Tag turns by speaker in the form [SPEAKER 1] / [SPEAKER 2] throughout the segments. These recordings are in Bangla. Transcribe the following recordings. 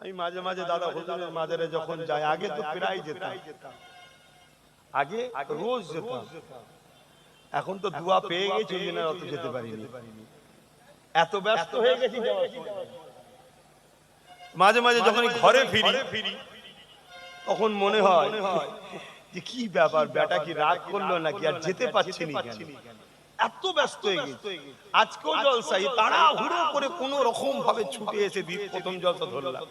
[SPEAKER 1] আমি মাঝে মাঝে দাদা হুজুরের মাজারে যখন যাই, আগে তো প্রায় যেতাম, আগে রোজ যেতাম। এখন তো দোয়া পেয়ে গেছি, ওই জন্য অত যেতে পারিনি, এত ব্যস্ত হয়ে গেছি। মাঝে মাঝে যখন ঘরে ফিরি তখন মনে হয় যে কি ব্যাপার, বেটা কি রাগ করলো নাকি, আর যেতে পারছি না কেন, এত ব্যস্ত হয়ে গেছি। আজকেও জলসাই তাড়াহুড়ো করে কোন রকম ভাবে ছুটে এসে প্রথম জলসা ধরলাম।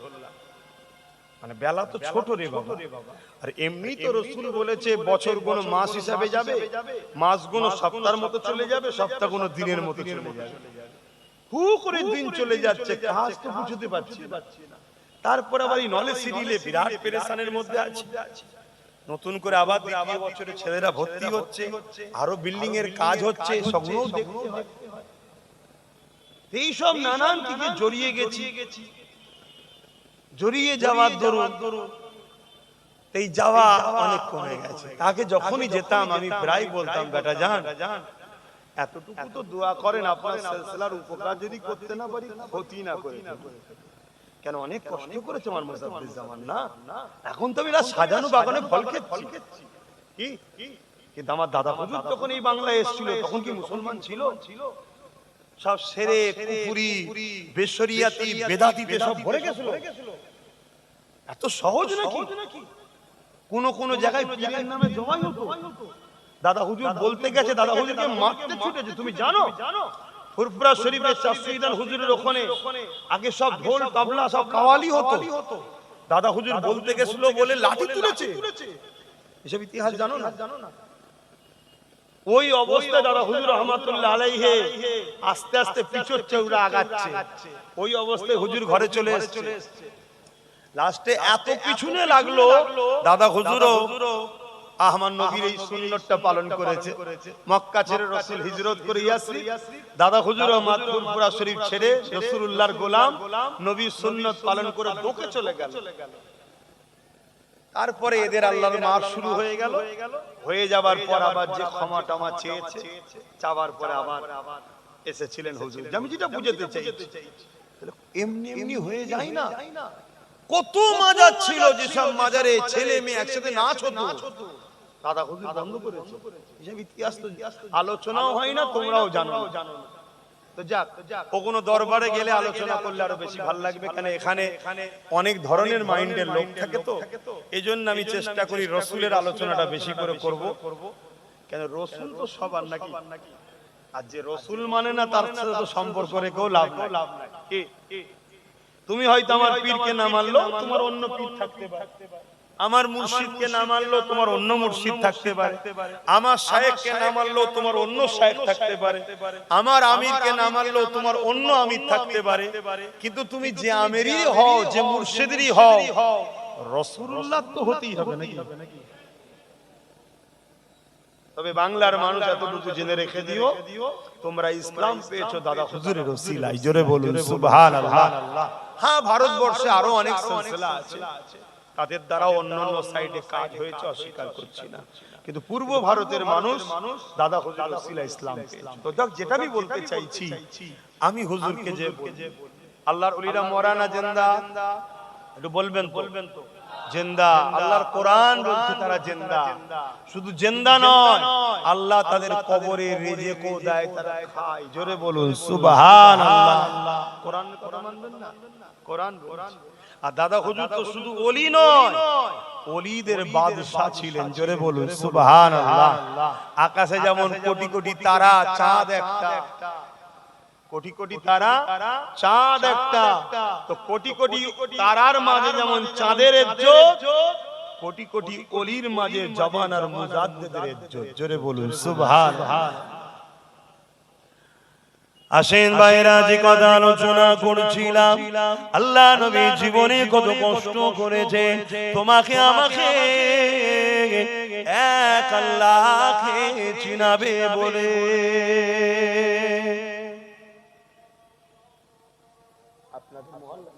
[SPEAKER 1] মানে বেলা তো ছোট রে বাবা, আর এমনি তো রাসূল বলেছে বছর কোন মাস হিসাবে যাবে, মাস কোন সপ্তাহের মতো চলে যাবে, সপ্তাহ কোন দিনের মতো চলে যাবে। হু করে দিন চলে যাচ্ছে, কাজ তো বুঝতে পারছি না। তারপর আবার এই নলেজ সিরিলে বিরাট পেরেশানের মধ্যে আছে। নতুন করে আবার দ্বিতীয় বছরে ছেলেরা ভর্তি হচ্ছে, আরো বিল্ডিং এর কাজ হচ্ছে, সবগুলো দেখতে হয়। এইসব নানান দিকে জড়িয়ে গেছি, জড়িয়ে যাওয়ার দরুন এই যাওয়া অনেক কমে গেছে। তাকে যখনই যেতাম আমি প্রায় বলতাম, বেটা জান এতটুকু তো দোয়া করেন আপনার সিলসিলার উপকার যদি করতে না পারি, ক্ষতি না করে। কেন অনেক কষ্ট করেছে আমার মুসাফির জামান না, এখন তো আমি সাজানো বাগানে ফল খেচ্ছি। কি কিন্তু আমার দাদা হুজুর তখন এই বাংলায় এসেছিল, তখন কি মুসলমান ছিল? সব সেরে কুফরি বেশরিয়াতি বেদাতিতে সব ভরে গেছিল। এত সহজ নাকি? কোন কোন জায়গায় পীরের নামে জমাই হতো। দাদা হুজুর বলতে গেছে, দাদা হুজুরকে মারতে ছুটেছে। তুমি জানো ফুরফুরা শরীফের চাষিদান হুজুরের ওখানে আগে সব ঢোল তবলা সব কাওয়ালি হতো। দাদা হুজুর বলতে গেছিল বলে লাঠি তুলেছে। এসব ইতিহাস জানো না? ওই অবস্থায় দাদা হুজুর রহমাতুল্লাহ আলাইহি আস্তে আস্তে পিছচ্ছে, ওরা আগাচ্ছে। ওই অবস্থায় হুজুর ঘরে চলে এসেছে। লাস্টে এত পিছনে লাগলো, দাদা হুজুরও আহমদ নবীর এই সুন্নতটা পালন করেছে। মক্কা ছেড়ে রাসূল হিজরত করে ইয়াসরিব, দাদা হুজুরও ফুরফুরা শরীফ ছেড়ে রাসূলুল্লাহর গোলাম নবীর সুন্নত পালন করে দোকে চলে গেল। তারপরে এদের আল্লাহর মার শুরু হয়ে গেল। হয়ে যাবার পর আবার যে ক্ষমা টমা চেয়েছে, চাওয়ার পরে আবার এসেছিলেন হুজুর। আমি যেটা বুঝাতে চাইছি, এমনি এমনি হয়ে যায় না। কত মাজার ছিল, যেসব মাজারে ছেলে মেয়ে একসাথে নাচ হতো, দাদা হুজুর বন্ধ করেছে। এসব ইতিহাস তো আলোচনাও হয় না, তোমরাও জানো না। তো যাক, কোনো দরবারে গেলে আলোচনা করলে আরো বেশি ভালো লাগবে, কেন এখানে অনেক ধরনের মাইন্ডের লোক থাকে। তো এই জন্য আমি চেষ্টা করি রসুলের আলোচনাটা বেশি করে করব, কেন রসুল তো সবার নাকি, আর যে রসুল মানে না তার সাথে তো সম্পর্ক রেখেও লাভ নাই। তুমি হয়তো আমার পীরকে না মানলো, তোমার অন্য পীর থাকতে পারে। আমার মুর্শিদকে না মানলো, তোমার অন্য মুর্শিদ থাকতে পারে। আমার শায়েখকে না মানলো, তোমার অন্য শায়েখ থাকতে পারে। আমার আমিরকে না মানলো, তোমার অন্য আমির থাকতে পারে। কিন্তু তুমি যে আমিরই হও, যে মুর্শিদেরই হও, রাসূলুল্লাহ তো হতেই হবে নাকি? তবে বাংলার মানুষ এতটুকু জেনে রেখে দিও, তোমরা ইসলাম পেয়েছো দাদা হুজুরের ওসিলায়। জোরে বলুন সুবহানাল্লাহ। হ্যাঁ, ভারতবর্ষে আরো অনেক সিলসিলা আছে, তাদের দ্বারা অন্যান্য সাইডে কাজ হয়েছে, অস্বীকার করছি না, কিন্তু পূর্ব ভারতের মানুষ দাদা হুজুরের ওসিলায় ইসলাম পেয়েছে। তো যেটা আমি বলতে চাইছি, আমি হুজুরকে যে আল্লাহর ওলিরা মরা না জিন্দা, একটু বলবেন তো জিন্দা। আল্লাহর কোরআন বলছে তারা জিন্দা, শুধু জিন্দা নয়, আল্লাহ তাদের কবরে রিজিকও দেয়, তারা খায়। জোরে বলুন সুবহানাল্লাহ। কোরআনের কথা মানবেন না? কোরআন বলছে। আর দাদা হুজুর তো শুধু ওলি নয়, ওলিদের বাদশা ছিলেন। জোরে বলুন সুবহানাল্লাহ। আকাশে যেমন কোটি কোটি তারা, চাঁদ একটা, কোটি কোটি তারা, চাঁদ একটা, তো কোটি কোটি তারার মাঝে যেমন চাঁদের ইজ্জত, কোটি কোটি ওলির মাঝে জবান আর মুজাদ্দিদের ইজ্জত। জোরে বলুন সুবহানাল্লাহ। আসেন ভাইরা, যে কথা আলোচনা করছিলাম, আল্লাহ নবী জীবনে কত কষ্ট করেছে, তোমাকে আমাকে এক আল্লাহকে চিনাবে বলে। আপনাদের মহল্লা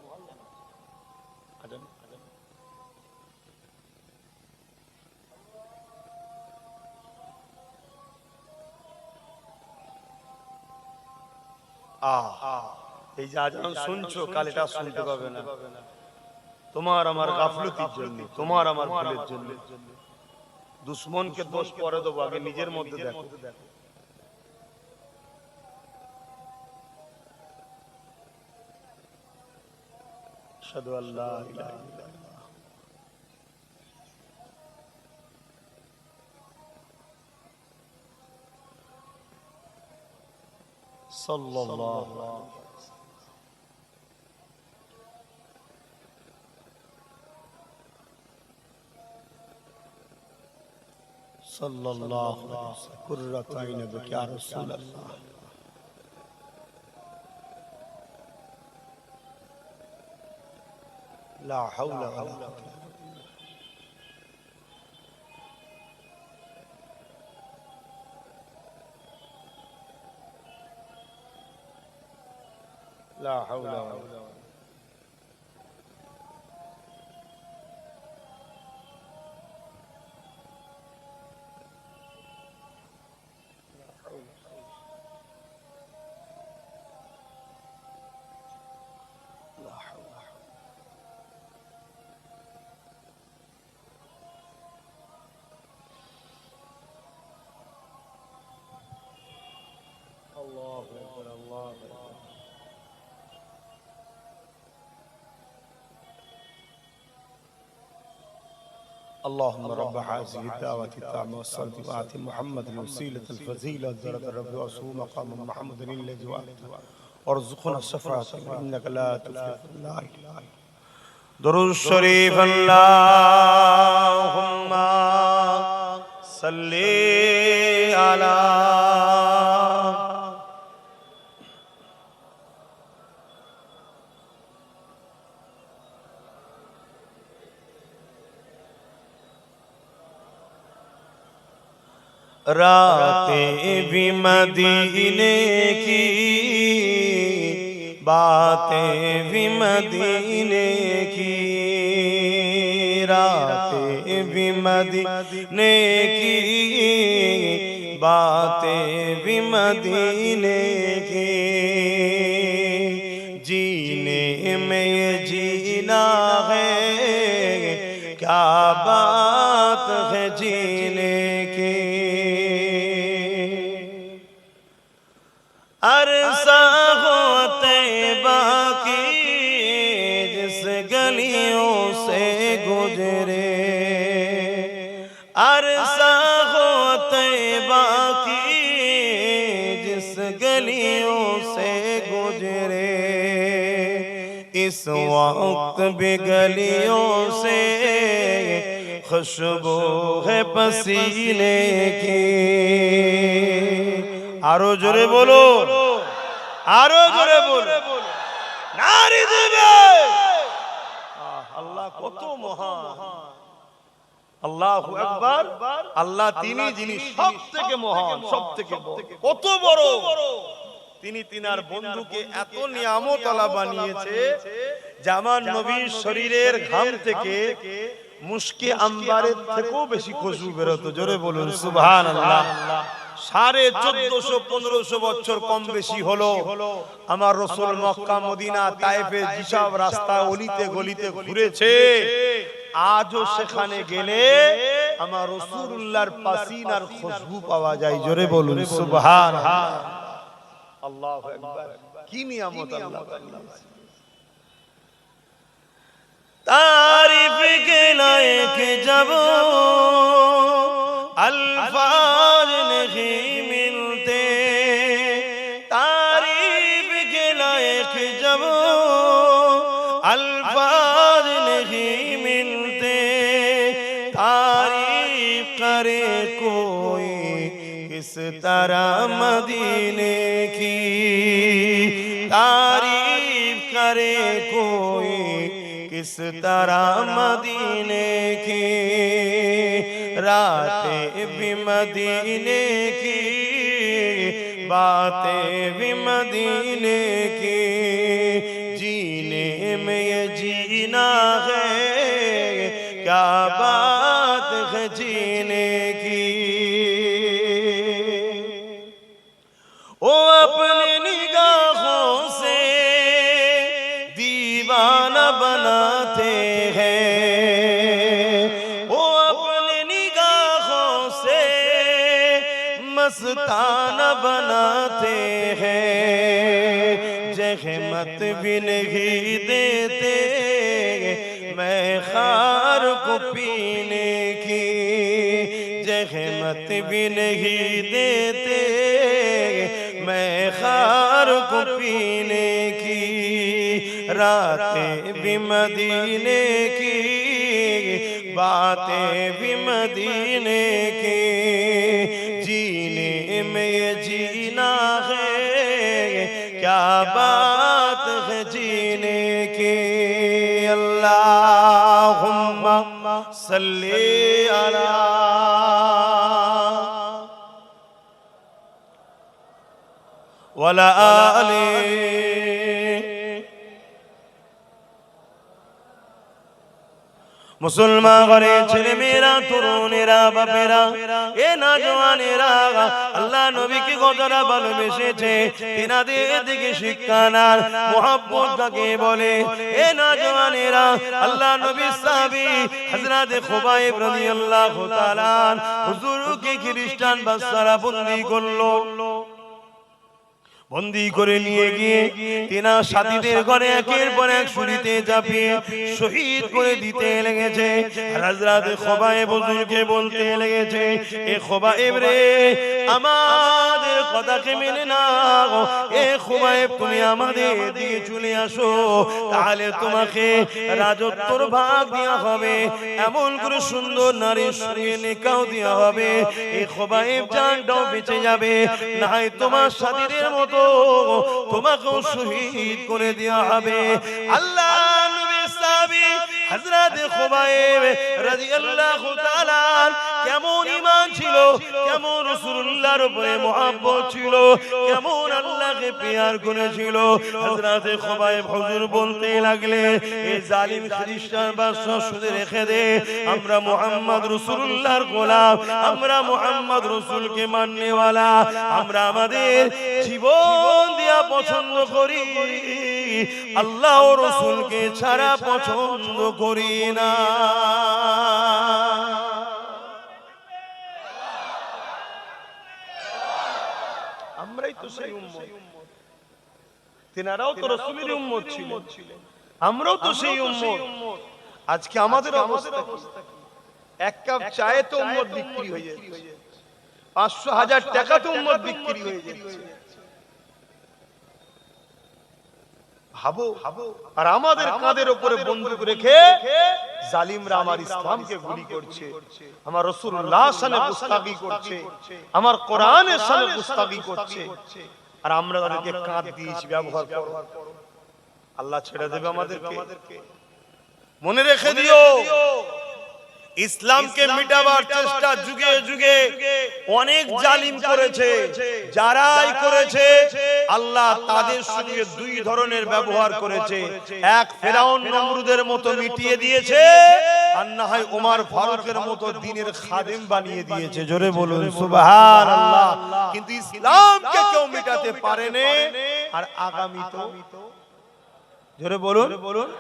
[SPEAKER 1] এই যে আজান শুনছো, কাল এটা শুনতে পাবে না। তোমার আমার গাফলতির জন্য, তোমার আমার ভুলের জন্য। দুশ্মনকে দোষ পরে দেবো, আগে নিজের মধ্যে দেখো। আশহাদু আল্লা ইলাহা ইল্লাল্লাহ। সাল্লাল্লাহু আলাইহি सल्लल्लाहु अलैहि वसल्लम कुर्रत आइन बिका रसूल अल्लाह। ला हौला वला कुव्वता ला हौला वला اللهم رب هذه الدعوة التامة والصلاة وآت محمد الوسيلة الفضيلة درجة الرب وصوم مقام محمد الذي وعدته وارزقنا الشفاعة إنك لا تفلح لا إله إلا درود الشريف اللهم صل على रातें भी मदीने की, बातें भी मदीने की, रातें भी मदीने की, बातें भी मदीने की, जीने में ये जीना है, क्या बात है जीने की। अरसा हो तैबा की जिस गलियों से गुजरे, अरसा हो तैबा की जिस गलियों से गुजरे, इस वक्त भी गलियों से खुशबू है पसीने की। आरो जोरे बोलो, आरो जोरे बोलो, नारी दिबे। আল্লাহ কত মহান, আল্লাহু আকবার। আল্লাহ তিনি যিনি সবথেকে মহান, সবথেকে কত বড়। তিনি তিনার বন্ধুকে এত নিয়ামত আলা বানিয়েছে যে আমার নবীর শরীরের ঘাম থেকে মুশকে আম্বারের থেকেও বেশি খুশবু বেরোতো। জোরে বলুন সুবহানাল্লাহ। 1450-1500 বছর কম বেশি হলো আমার রাসূল মক্কা মদিনা তায়েফে যেসব রাস্তা অলিতে গলিতে ঘুরেছে, আজও সেখানে গেলে আমার রাসূলুল্লাহর পাসিনার খুশবু পাওয়া যায়। জোরে বলুন সুবহানাল্লাহ। আল্লাহু আকবার। কি নিয়ামত আল্লাহ বানিয়েছে। तारीफ के लायक जब अल्फाज नहीं मिलते, तारीफ के लायक जब अल्फाज नहीं मिलते, तारीफ करे कोई किस तरह मदीने की, तारीफ करे कोई किस तरह मदीने की, रातें भी मदीने की, बातें भी मदीने की, जीने में ये जीना है, क्या बात है जीने की। ओ अपने निगाहों से दीवाना बनाते मस्ताना बनाते हैं, जहमत भी नहीं देते मैं खार को पीने की, जहमत भी नहीं देते मैं खार को पीने की, रातें भी मदीने की, बातें भी मदीने की, जीने में ये जीना है क्या बात है जीने की। अल्लाहुम्मा सल्ली अला वला आले। मुसलमान घरे ছেলে মেয়েরা তরুণেরা বাপেরা এ নওজওয়ানেরা আল্লাহ নবীকে কতটা ভালোবেসেছে তিনাদের দিকে শিক্ষা নার মোহাব্বত কাকে বলে। এ নওজওয়ানেরা আল্লাহ নবীর সাহাবী হযরত খুবাইব রাদিয়াল্লাহু তাআলা হুজুরকে খ্রিস্টান বাদশারা বন্দী করলো, বন্দী করে নিয়ে গিয়ে তিনা সাথীদের ঘরে একের পর এক ছুরিতে চাপিয়ে শহীদ করে দিতে লেগেছে। হযরত খুবাইব হুজুরকে বলতে লেগেছে, এ খুবাইব রে আমাদের কথাকে মেনে নাও, এ খুবাইব তুমি আমাদের দিকে চলে আসো, তাহলে তোমাকে রাজত্বর ভাগ দেওয়া হবে, এমন করে সুন্দর নারীর সঙ্গে নিকাহ দেওয়া হবে, এই খুবাইব জানটাও বেঁচে যাবে, না হয় তোমার সাথীদের মতো তোমাকেও শহীদ করে দেওয়া হবে। আল্লাহ নবীর সাহাবী হযরত খুবাইব রাদিয়াল্লাহু তাআলা কেমন ঈমান ছিল, কেমন রাসূলুল্লাহর উপরে মুহাব্বত ছিল, কেমন আল্লাহকে প্যার করেছিল। হযরত খুবাইব হুজুর বলতে লাগলেন, এই জালিম খ্রিস্টান বাদশা শুধু রেখে দে, আমরা মুহাম্মদ রাসূলুল্লাহর গোলাম, আমরা মুহাম্মদ রাসূলকে মাননেওয়ালা, আমরা আমাদের জীবন দিয়া পছন্দ করি, আল্লাহ ও রাসূলকে ছাড়া পছন্দ করি না। আমরাই তো সেই উম্মত, তিনারাও তো রাসূলের উম্মত ছিলেন, আমরাও তো সেই উম্মত। আজকে আমাদের অবস্থা কি? এক কাপ চায়ে তো উম্মত বিক্রি হয়ে যাচ্ছে, 500,000 টাকা তো উম্মত বিক্রি হয়ে যাচ্ছে। ভাবো, আর আমাদের কাঁধের উপরে বন্দুক রেখে জালিমরা আমার ইসলামকে গুলি করছে, আমার রাসূলুল্লাহর শানে গুস্তাখি করছে, আমার কোরআনের শানে গুস্তাখি করছে, আর আমরা তাদেরকে কাঁধ দিয়েছি ব্যবহার করো। আল্লাহ ছেড়ে দেবে আমাদেরকে? মনে রেখে দিও, ইসলামকে মিটাবার চেষ্টা যুগে যুগে অনেক জালিম করেছে, যারাই করেছে আল্লাহ তাদের সঙ্গে দুই ধরনের ব্যবহার করেছে, এক ফেরাউন নমরুদের মতো মিটিয়ে দিয়েছে, আর না হয় ওমর ফারুকের মতো দ্বীনের খাদেম বানিয়ে দিয়েছে। জোরে বলুন সুবহানাল্লাহ। কিন্তু ইসলামকে কেউ মিটাতে পারেনি, আর আগামী তো জোরে বলুন।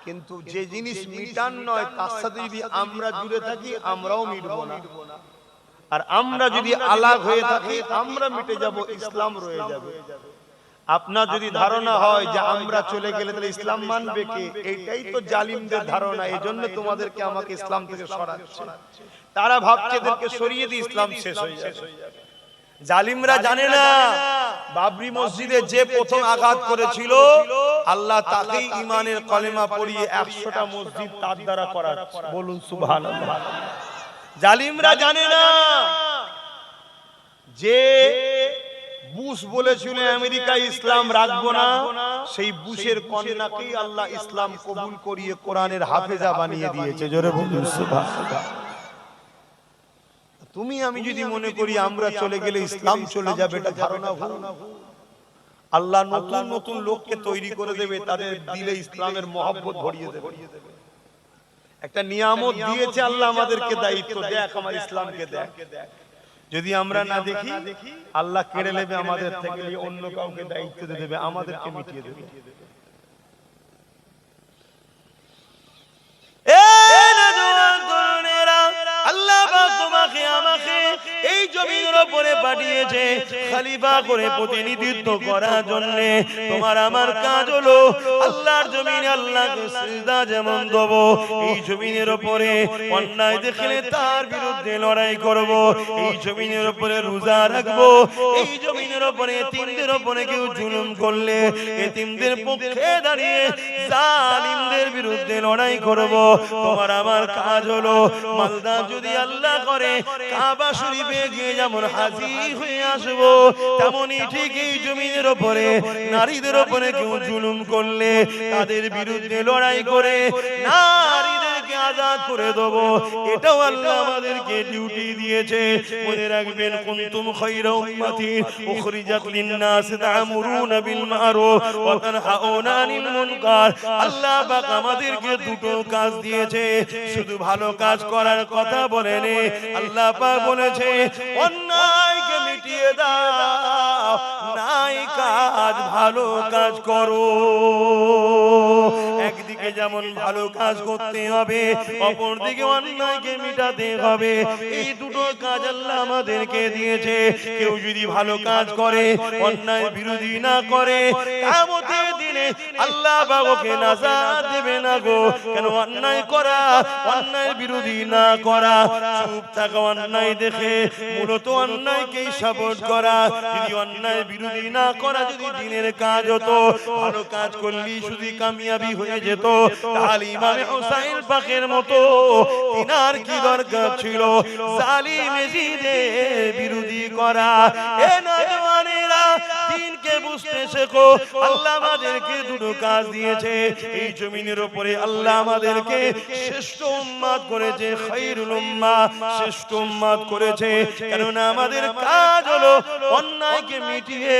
[SPEAKER 1] কিন্তু যে জিনিস মিটান নয় তার সাথে যদি আমরা জুড়ে থাকি আমরাও মিটবো না, আর আমরা যদি আলাগ হয়ে থাকি আমরা মিটে যাব, ইসলাম রয়ে যাবে। আপনার যদি ধারণা হয় যে আমরা চলে গেলে তাহলে ইসলাম মানবে কে, এটাই তো জালিমদের ধারণা। এই জন্য তোমাদেরকে আমাকে ইসলাম থেকে সরাচ্ছে, তারা ভাবছে এদেরকে সরিয়ে দিয়ে ইসলাম শেষ হয়ে যাবে। জালিমরা জানে না বাবরি মসজিদে যে প্রথম আঘাত করেছিল আল্লাহ তাকেই ঈমানের কলেমা পড়িয়ে 100টা মসজিদ তার দ্বারা করাচ্ছে। বলুন সুবহানাল্লাহ। জালিমরা জানে না যে বুশ বলেছিল আমেরিকা ইসলাম রাখবো না, সেই বুশের কন্যাকেই আল্লাহ ইসলাম কবুল করিয়ে কোরআনের হাফেজা বানিয়ে দিয়েছে। জোরে বলুন সুবহানাল্লাহ। তুমি আমি যদি মনে করি আমরা চলে গেলে ইসলাম চলে যাবে, এটা ধারণা ভুল। আল্লাহ নতুন নতুন লোককে তৈরি করে দেবে, তাদের দিলে ইসলামের মহব্বত ভরিয়ে দেবে। একটা নিয়ামত দিয়েছে আল্লাহ আমাদেরকে, দায়িত্ব, দেখ আমার ইসলামকে দেখ। যদি আমরা না দেখি আল্লাহ কেড়ে নেবে আমাদের থেকে, অন্য কাউকে দায়িত্ব দিয়ে দেবে, আমাদেরকে মিটিয়ে দেবে। আল্লাহ তোমাকে আমাকে এই জমিনের উপরে
[SPEAKER 2] পাঠিয়েছে খলিফা করে প্রতিনিধিত্ব করার জন্য। তোমার আমার কাজ হলো আল্লাহর জমিনে আল্লাহকে সিজদা যেমন দেব, এই জমিনের উপরে অন্যায় দেখলে তার বিরুদ্ধে লড়াই করব, এই জমিনের উপরে রোজা রাখবো, এই জমিনের উপরে এতিমদের উপরে কেউ জুলুম করলে এতিমদের পক্ষে দাঁড়িয়ে জালিমদের বিরুদ্ধে লড়াই করব। তোমার আমার কাজ হলো মালদা যদি আল্লাহ করে কাবা শরীফে গিয়ে যেমন হাজির হয়ে আসবো, তেমনি ঠিক এই জমিনের উপরে নারীদের উপরে কেউ জুলুম করলে তাদের বিরুদ্ধে লড়াই করে নারীদেরকে আজাদ করে দেব। এটাও আল্লাহ আমাদেরকে ডিউটি দিয়েছে। মনে রাখবেন, কুনতুম খায়রা উম্মাতিন উখরিজাত লিন-নাস তা'মুরুনা বিল মা'রুফ ওয়া তানহাউনা আনিল মুনকার। আল্লাহ পাক আমাদেরকে দুটো কাজ দিয়েছে, শুধু ভালো কাজ করার কথা বলেনি, আল্লাহ পাক বলেছে অন্যায়কে মিটিয়ে দাও, নাই কাজ ভালো কাজ করো। একদিকে যেমন ভালো কাজ করতে হবে, অপরদিকে অন্যায়কে মিটাতে হবে। এই দুটো কাজ আল্লাহ আমাদেরকে দিয়েছে। কেউ যদি ভালো কাজ করে, অন্যায় বিরোধী না করে, কিয়ামতের দিনে আল্লাহ বাবাকে নাজাত দেবে না গো। কেন? অন্যায় করা, অন্যায় বিরোধী না করা, চুপ থাকা অন্যায় দেখে মূলত অন্যায়কেই সাপোর্ট করা। যদি অন্যায় বিরোধী না করা যদি দিনের কাজ হতো, ভালো কাজ করলেই শুধু কামিয়াবি হয়ে যেত, তাহলে ইমামে হুসাইন পাকের মতো তিনার কি দরকার ছিল জালিম এজিদের বিরোধী করা? এ নওজওয়ানেরা, দিনকে বুঝতে শেখো। আল্লাহ আমাদেরকে দুটো কাজ দিয়েছে। এই জমিনের উপরে আল্লাহ আমাদেরকে শ্রেষ্ঠ উম্মত করেছে, খায়রুল উম্মাহ, শ্রেষ্ঠ উম্মত করেছে। কেননা আমাদের কাজ হলো অন্যায়কে মিটিয়ে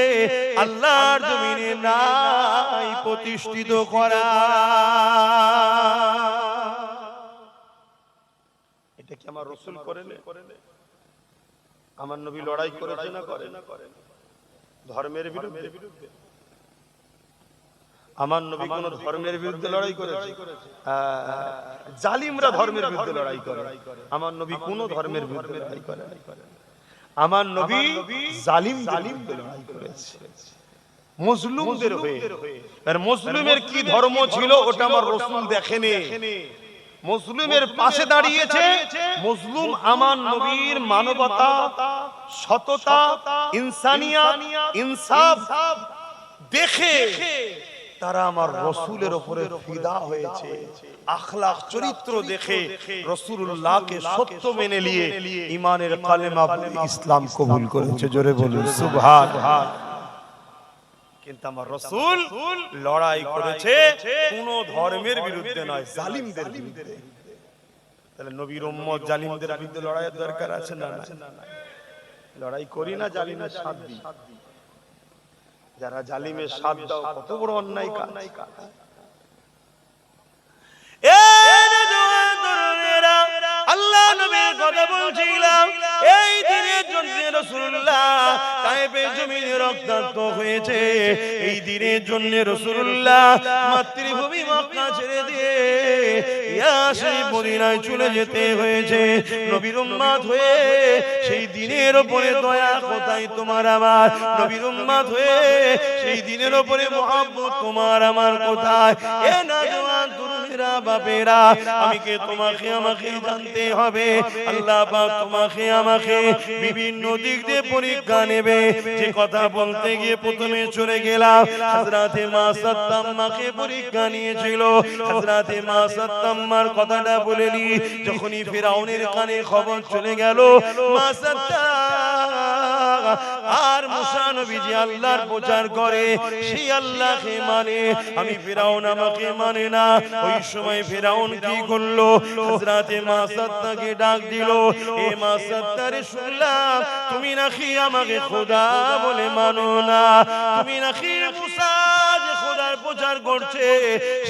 [SPEAKER 2] আল্লাহর জমিনে নাই প্রতিষ্ঠিত করা।
[SPEAKER 1] এটা কি আমার রাসূল করেন? আমার নবী লড়াই করেছে না করেন? ধর্মের বিরুদ্ধে। আমার নবী কোন ধর্মের বিরুদ্ধে লড়াই করেছে? জালিমরা ধর্মের বিরুদ্ধে লড়াই করে, আমার নবী কোন ধর্মের বিরুদ্ধে লড়াই করে? আমার নবী জালিমদের বিরুদ্ধে লড়াই করেছে, মুসলিমদের হয়ে। আর মুসলিমের কি ধর্ম ছিল ওটা আমার রাসূল দেখেনি। মুসলিমের পাশে দাঁড়িয়েছে। মুসলিম আমার নবীর মানবতা, সততা, ইনসানিয়াত, ইনসাফ দেখে তারা আমার রাসূলের উপরে ফিদা হয়েছে। আখলাক, চরিত্র দেখে রাসূলুল্লাহকে সত্য মেনে নিয়ে ঈমানের কালেমা বলে ইসলাম কবুল করেছে। জোরে বলুন সুবহানাল্লাহ। কিন্তু আমার রাসূল লড়াই করেছে কোন ধর্মের বিরুদ্ধে নয়, জালিমদের বিরুদ্ধে। তাহলে নবীর উম্মত জালিমদের বিরুদ্ধে লড়াইয়ের দরকার আছে না? লড়াই করি না, জালিমের সাথ দিই। যারা জালিমের সাথ দাও কত বড় অন্যায় কাজ। আল্লাহ নবীর কথা বলছিলাম, এই দিনের জন্য রাসূলুল্লাহ তায়েফের জমিনে রক্তাক্ত হয়েছে। এই দিনের জন্য রাসূলুল্লাহ মাতৃভূমি মক্কা ছেড়ে দিয়ে ইয়াসরিব মদিনায় চলে যেতে হয়েছে। নবীর উম্মত হয়ে সেই দিনের উপরে দয়া কোথায় তোমার আমার? নবীর উম্মত হয়ে সেই দিনের উপরে মহব্বত তোমার আমার কোথায়? এ নওজওয়ান তরুণেরা, বাপেরা, আমাকে তোমাকে আমাকে জানতে হবে। আল্লাহ পাক তোমাকে আমাকে বিভিন্ন দিক দিয়ে পরীক্ষা নেবে। যে কথা বলতে গিয়ে প্রথমে চলে গেলাম, হযরতে মা সাত্তাম্মাকে পরীক্ষা নিয়েছিল। হযরতে মা সাত্তাম্মার কথাটা বলেনি, যখনই ফিরাউনের কানে খবর চলে গেল মা সাত্তাম্মা আর মুসা নবীজি আল্লাহর প্রচার করে, সেই আল্লাহকে মানে, আমি ফিরাউন আমাকে মানে না। ওই সময় ফিরাউন কি করলো? হযরতে মা সাত্তাকে ডাক দিল, এ মা সাত্তারে, শুনলাম তুমি নাকি আমাকে খোদা বলে মানো না, তুমি নাকি মুসা যে খোদার
[SPEAKER 2] প্রচার করছে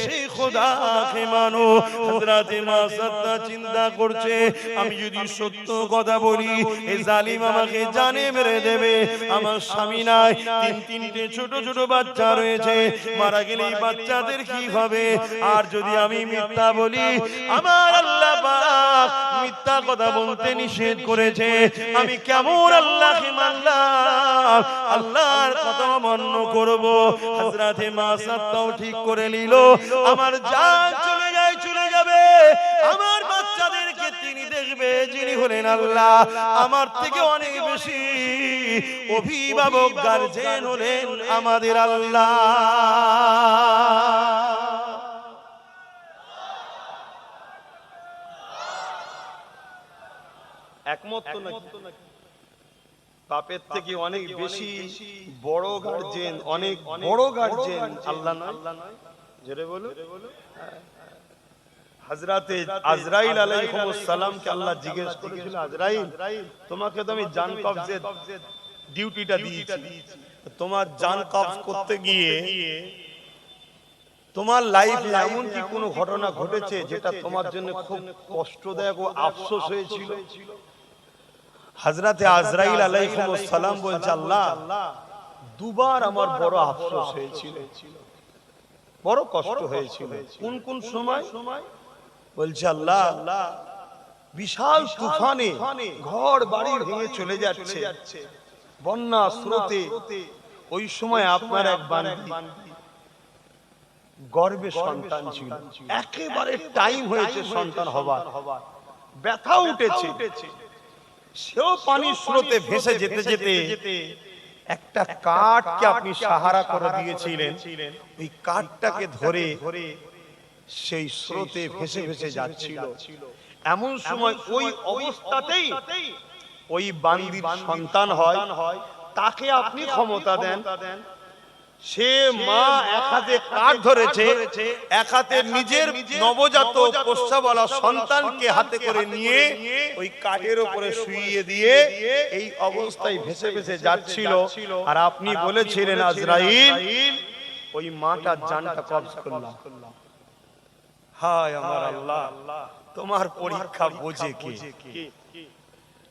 [SPEAKER 2] সেই খোদাকে মানো। হযরতে মা সাদ্দা চিন্তা করছে আমি যদি সত্য কথা বলি এই জালিম আমাকে জানে মেরে দেবে। আমার স্বামী নাই, তিনটে ছোট ছোট বাচ্চা রয়েছে, মারা গেলে এই বাচ্চাদের কি হবে? আর যদি আমি মিথ্যা বলি আমার আল্লাহ পাক মিথ্যা কথা বলতে নিষেধ করেছে। আমি কেমন আল্লাহকে মানলাম, আল্লাহর কথা মান্য করব? হযরতে মা সাদ্দাও ঠিক করে নিল আমার জান চলে যাবে, আমার বাচ্চাদেরকে তিনি দেখবে যিনি হলেন আল্লাহ। আমার থেকে অনেক বেশি অভিভাবক গার্জেন হলেন আমাদের আল্লাহ।
[SPEAKER 1] একমত তো নাকি? বাপের থেকে অনেক বেশি বড় গার্জেন, অনেক বড় গার্জেন আল্লাহ নয়? জোরে বলো। হযরতে আজরাইল আলাইহিস সালামকে আল্লাহ জিজ্ঞেস করেছিল, আজরাইল তোমাকে তো আমি জান কবজে ডিউটিটা দিয়েছি, তোমার জান কবজ করতে গিয়ে তোমার লাইফে এমন কি কোনো ঘটনা ঘটেছে যেটা তোমার জন্য খুব কষ্টদায়ক ও আফসোস হয়েছিল? হযরতে আজরাইল আলাইহিস সালাম বলছে, আল্লাহ দুবার আমার বড় আফসোস হয়েছিল, বড় কষ্ট হয়েছিল। কোন কোন সময়? বলছে আল্লাহ বিশাল তুফানে ঘর বাড়ি ভেঙে চলে যাচ্ছে, বন্যা স্রোতে, ওই সময় আপনার এক বান্দী গর্ভে সন্তান ছিল, একেবারে টাইম হয়েছে সন্তান হবার, ব্যথা উঠেছে, সেও পানির স্রোতে ভেসে যেতে যেতে একটা কাঠকে আপনি সাহারা করে দিয়েছিলেন, ওই কাঠটাকে ধরে সেই স্রোতে ভেসে ভেসে যাচ্ছিল। এমন সময় ওই অবস্থাতেই ওই বান্দীর সন্তান হয়, তাকে আপনি ক্ষমতা দেন। সে মা এক হাতে কাঠ ধরেছে, এক হাতে নিজের নবজাত পোষ্যবলা সন্তানকে হাতে করে নিয়ে ওই কাঠের উপরে শুইয়ে দিয়ে এই অবস্থায় ভেসে ভেসে যাচ্ছিল। আর আপনি বলেছিলেন আজরাইল ওই মাটার জানটা কবজ করলাম। হায় আমার আল্লাহ, তোমার পরীক্ষা বোঝে কে?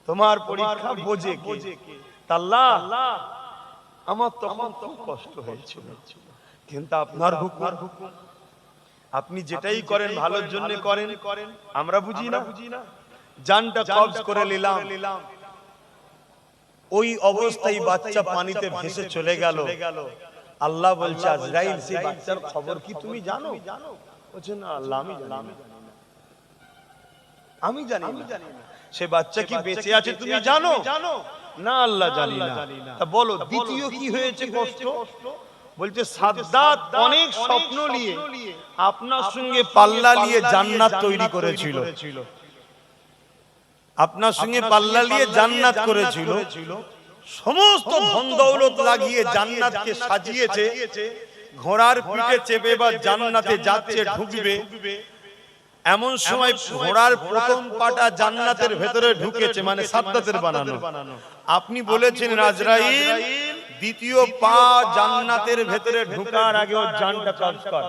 [SPEAKER 1] তোমার পরীক্ষা বোঝে কে? আল্লাহ আমার তখন খুব কষ্ট হয়েছিল, কিন্তু আপনার হুকুম, আপনি যেটাই করেন ভালোর জন্য করেন, আমরা বুঝি না। জানটা কবজ করে নিলাম, ওই অবস্থায় বাচ্চা পানিতে ভেসে চলে গেল। আল্লাহ বলছে আজরাইল সেই বাচ্চার খবর কি তুমি জানো? বলছে না আল্লাহ আমি জানি না। সে বাচ্চা কি বেঁচে আছে তুমি জানো? না আল্লাহ জানি না। তা বলো দ্বিতীয় কি হয়েছে কষ্ট? বলছে সাদ্দাত অনেক স্বপ্ন নিয়ে আপনার সঙ্গে পাল্লা নিয়ে জান্নাত তৈরি করেছিল, আপনার সঙ্গে পাল্লা নিয়ে জান্নাত করেছিল, সমস্ত ধন দৌলত লাগিয়ে জান্নাতকে সাজিয়েছে, ঘোড়ার পিঠে চেপে বা জান্নাতে যাচ্ছে, ঢুকবে। এমন সময় ঘোড়ার প্রথম পাটা জান্নাতের ভেতরে ঢুকেছে, মানে সাদ্দাতের বানানো। আপনি বলেছেন আজরাইল দ্বিতীয় পা জান্নাতের ভেতরে ঢোকার আগে ওর জানটা কবজ কর।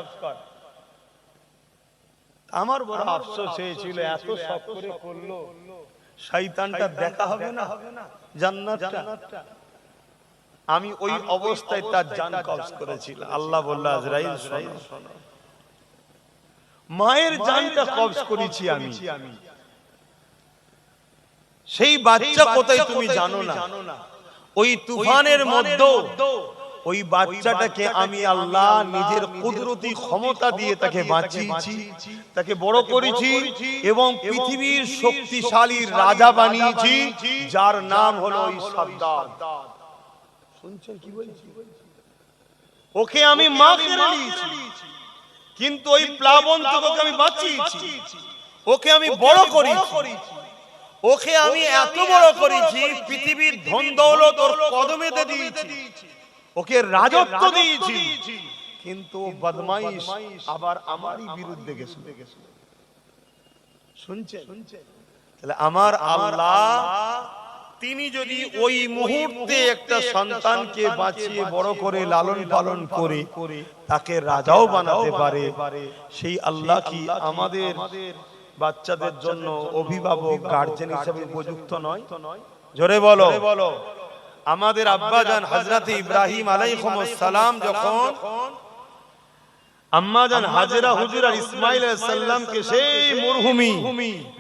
[SPEAKER 1] আমার বড় আফসোস হয়েছিল, এত শখ করে করলো, শয়তানটা দেখা হবে না জান্নাতটা। আমি ওই অবস্থায় তার জান কবজ করেছিলাম। আল্লাহ বলল আজরাইল শোনো, মায়ের জানটা কবজ করেছি আমি, সেই বাচ্চা কোথায় তুমি জানো না। ওই তুফানের মধ্যে ওই বাচ্চাটাকে আমি আল্লাহ নিজের কুদরতি ক্ষমতা দিয়ে তাকে বাঁচিয়েছি, তাকে বড় করেছি এবং পৃথিবীর শক্তিশালী রাজা বানিয়েছি, যার নাম হলো ওই সাদ্দাত। শুনছেন কি বলছি? ওকে আমি মা করে নিয়েছি, কিন্তু ওই প্লাবন থেকে আমি বাঁচিয়েছি, ওকে আমি বড় করেছি, ওকে আমি এত বড় করেছি পৃথিবীর ধন দৌলত ওর কদমেতে দিয়েছি, ওকে রাজত্ব দিয়েছি, কিন্তু বদমাইশ আবার আমারই বিরুদ্ধে গেছে। শুনছেন? তাহলে আমার আল্লাহ তিনি যদি ওই মুহূর্তে একটা সন্তানকে বাঁচিয়ে বড় করে লালন পালন করে তাকে রাজাও বানাতে পারে, সেই আল্লাহ কি আমাদের বাচ্চাদের জন্য অভিভাবক গার্জেন হিসেবে উপযুক্ত নয়? জোরে বলো। আমাদের আব্বাজান হযরত ইব্রাহিম আলাইহিস সালাম যখন আম্মাজান হাজেরা হুজুর আর ইসমাইল আলাইহিস সালামকে সেই মরুভূমি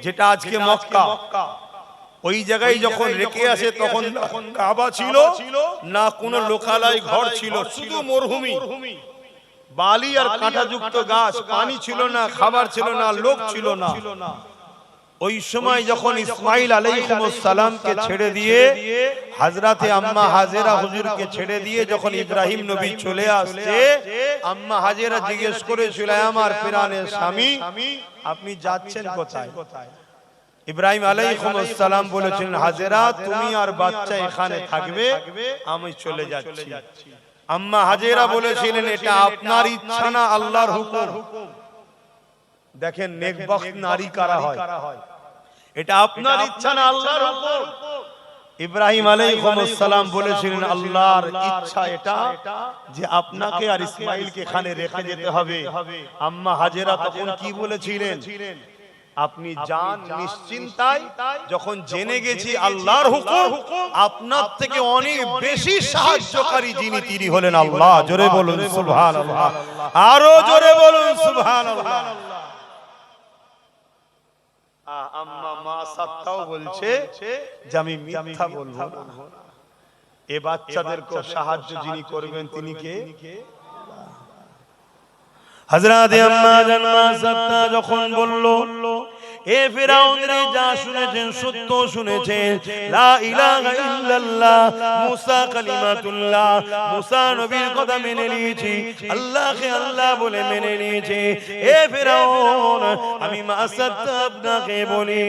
[SPEAKER 1] যেটা আজকে মক্কা, ওই জায়গায় যখন রেখে আসে তখন কাবা ছিল না, কোনো লোকালয় ঘর ছিল, শুধু মরুভূমি, বালি আর কাঁটাযুক্ত গাছ, পানি ছিল না, খাবার ছিল না, লোক ছিল না। ওই সময় যখন ইসমাইল আলাইহিস সালামকে ছেড়ে দিয়ে হযরতে আম্মা হাজেরা হুজুরকে ছেড়ে দিয়ে যখন ইব্রাহিম নবী চলে আসছে, আম্মা হাজেরা জিজ্ঞেস করেছিল, আমার প্রাণের স্বামী আপনি যাচ্ছেন কোথায়? ইব্রাহিম আলাইহিস সালাম বলেছিলেন, হাজেরা তুমি আর বাচ্চা এখানে থাকবে, আমি চলে যাচ্ছি। আম্মা হাজেরা বলেছিলেন, এটা আপনার ইচ্ছা না আল্লাহর হুকুম। দেখেন নেকবখত নারী কারা হয়, এটা আপনার ইচ্ছা না আল্লাহর হুকুম। ইব্রাহিম আলাইহিস সালাম বলেছিলেন, আল্লাহর ইচ্ছা এটা যে আপনাকে আর ইসমাইলকে এখানে রেখে যেতে হবে। আম্মা হাজেরা তখন কি বলেছিলেন, আপনি যান নিশ্চিন্তায়, যখন জেনে গেছি আল্লাহর হুকুম, আপনার থেকে অনেক বেশি সাহায্যকারী যিনি তিনি হলেন আল্লাহ। জোরে বলুন সুবহানাল্লাহ, আরো জোরে বলুন সুবহানাল্লাহ। আম্মা মা সাত্তাও বলছে যে আমি মিথ্যা বলবো না, এ বাচ্চাদেরকে সাহায্য যিনি করবেন তিনি কে? হযরত আম্মা জান মা সাত্তা যখন বলল, এ ফিরাউন রে, যা শুনেছেন সত্য শুনেছেন, লা ইলাহা ইল্লাল্লাহ, মুসা কালিমাতুল্লাহ, মুসা নবীর কথা মেনে নিয়েছি, আল্লাহকে আল্লাহ বলে মেনে নিয়েছি। এ ফিরাউন, আমি মা সাত্তা আপনাকে বলি,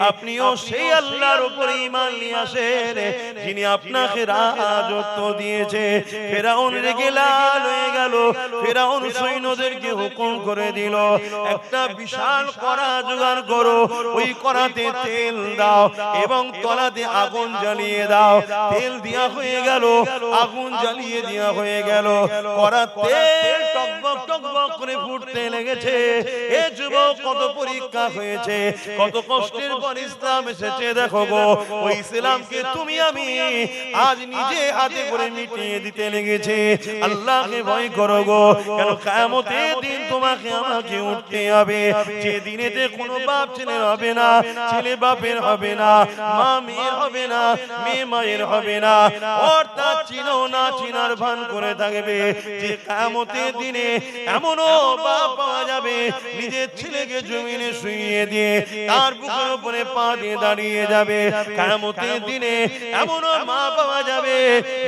[SPEAKER 1] আপনিও সেই আল্লাহর উপর ঈমান নিয়ে আসেন যিনি আপনাকে রাজত্ব দিয়েছে। ফিরাউন রেগে লাল হয়ে গেল। ফিরাউন সৈন্যদেরকে হুকুম করে দিল, একটা বিশাল কড়া জোগাড় করো, ওই কড়াতে তেল দাও এবং তলাতে আগুন জ্বালিয়ে দাও। তেল দেয়া হয়ে গেল, আগুন জ্বালিয়ে দেয়া হয়ে গেল, কড়ার তেল টকবক টকবক করে ফুটতে লেগেছে। এ যুবক, কত পরীক্ষা হয়েছে, কত কষ্টের পর ইসলাম এসেছে। দেখো গো, ওই ইসলামকে তুমি আমি আজ নিজে হাতে করে মিটিয়ে দিতে লেগেছে। আল্লাহকে ভয় করো গো, কেন কিয়ামতের দিন তোমাকে আমাকে উঠতে হবে, যে দিনেতে কোনো বাপ ছেলের হবে না, ছেলে বাপের হবে না, মা মেয়ের হবে না, মেয়ে মায়ের হবে না, অর্থাৎ চিনো না চিনার ভান করে থাকবে। যে কিয়ামতের দিনে এমনও বাপ পাওয়া যাবে, নিজের ছেলেকে জমিনে শুইয়ে দিয়ে তার বুকের উপরে পা দিয়ে দাঁড়িয়ে যাবে। কিয়ামতের দিনে এমনও মা পাওয়া যাবে,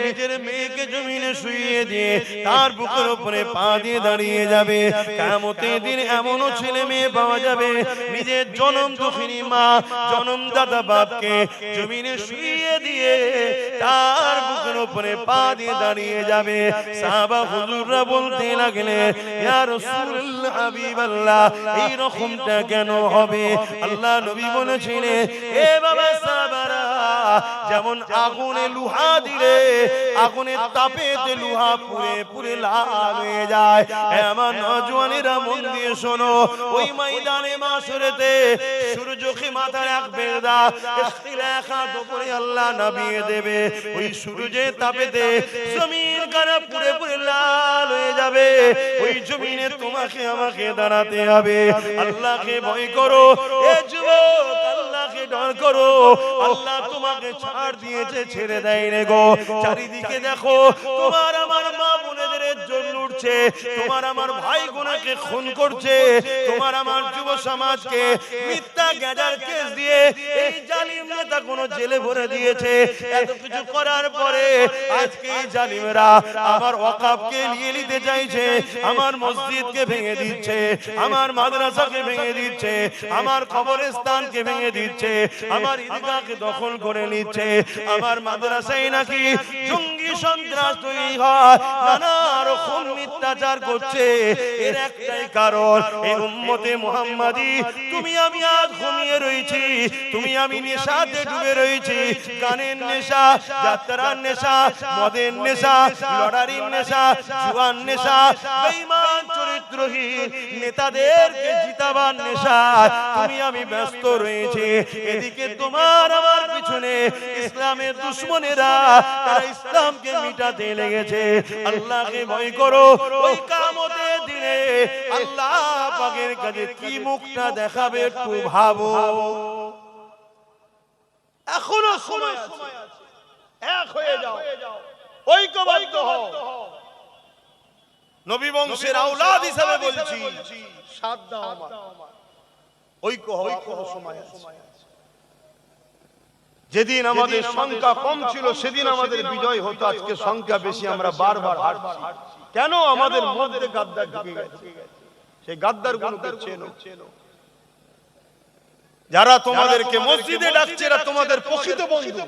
[SPEAKER 1] নিজের মেয়েকে জমিনে শুইয়ে দিয়ে তার বুকের উপরে পা দিয়ে দাঁড়িয়ে যাবে। কিয়ামতের দিন এমনও ছেলে মেয়ে পাওয়া যাবে, নিজের জনম দুঃখিনী মা, জনমদাতা বাপকে জমিনে শুইয়ে দিয়ে তার বুকের উপরে পা দিয়ে দাঁড়িয়ে যাবে। সাহাবা হুজুররা বলতে লাগলেন, ইয়া রাসূলুল্লাহ, হাবিবাল্লাহ, এই রকমটা কেন হবে? আল্লাহ নবী বলেছিলেন, এ বাবা সাহাবারা, যেমন আগুনে লোহা দিলে আগুনের তাপেতে লোহা পুড়ে পুড়ে লাল হয়ে যায়, এমন নওজওয়ানেরা মন দিয়ে শোনো, ওই ময়দানে মাশরেতে সূর্যকে মাথা রাখবে না, ইখতিলাফাত উপরে আল্লাহ নামিয়ে দেবে। ওই সূর্যের তাপেতে জমিন কানা পুড়ে পুড়ে লাল হয়ে যাবে। ওই জমিনে তোমাকে আমাকে দাঁড়াতে হবে। আল্লাহকে ভয় করো এ যুবক, আল্লাহকে ডর করো। আল্লাহ তোমাকে ছাড় দিয়েছে, ছেড়ে দেয় রে গো। চারিদিকে দেখো, তোমার আমার মা বোনেদের ইজ্জত লুটছে, তোমার আমার ভাই বোনকে খুন করছে, তোমার আমার যুব সমাজকে মিথ্যা গ্যাজার কেস দিয়ে এই জালিম নেতা কোন জেলে ভরে দিয়েছে। এত কিছু করার পরে আজকে এই জালিমরা আমার ওয়াকফকে নিয়ে নিতে চাইছে, আমার মসজিদকে ভেঙে দিচ্ছে, আমার মাদ্রাসাকে ভেঙে দিচ্ছে, আমার কবরস্থানকে ভেঙে দিচ্ছে, আমার ঈদগাহকে দখল করে নিচ্ছে। আমার মাদ্রাসায় নাকি জঙ্গি সন্ত্রাস তৈরি হয়, নানা রকম
[SPEAKER 2] মিথ্যাচার করছে, এর একটাই কারণ, এই উম্মতে মুহাম্মাদি তুমি আমি আজ ঘুমিয়ে রয়েছি, তুমি আমি নেশাতে ডুবে রয়েছি। গানের নেশা, যাত্রার নেশা, মদের নেশা, লটারির নেশা, জুয়ার নেশা, বেঈমান চরিত্রহীন নেতাদেরকে জিতাবার নেশা তুমি আমি ব্যস্ত রয়েছে। এদিকে তোমার আমার পিছনে ইসলামের দুশমনেরা, তারা ইসলামকে মিটাতে লেগেছে। আল্লাহকে ভয় করো, ওই কিয়ামতের দিনে আল্লাহ পাকের কাছে কি মুখটা দেখাবে একটু ভাবো।
[SPEAKER 1] এখনো সময় আছে, এক হয়ে যাও, ঐক্যবদ্ধ হও। নবী বংশের আওলাদ হিসেবে বলছি, সাথ দাও আমার, ঐক্য হও, এখনো সময় আছে। যেদিন আমাদের সংখ্যা কম ছিল সেদিন আমাদের বিজয় হতো, আজকে সংখ্যা বেশি, আমরা বারবার হারছি। কেন? আমাদের মধ্যে গাদ্দার ঢুকে গেছে। সেই গাদ্দার গুলোকে চেনো। যারা তোমাদেরকে মসজিদে ডাকছে এরা তোমাদের প্রকৃত বন্ধু,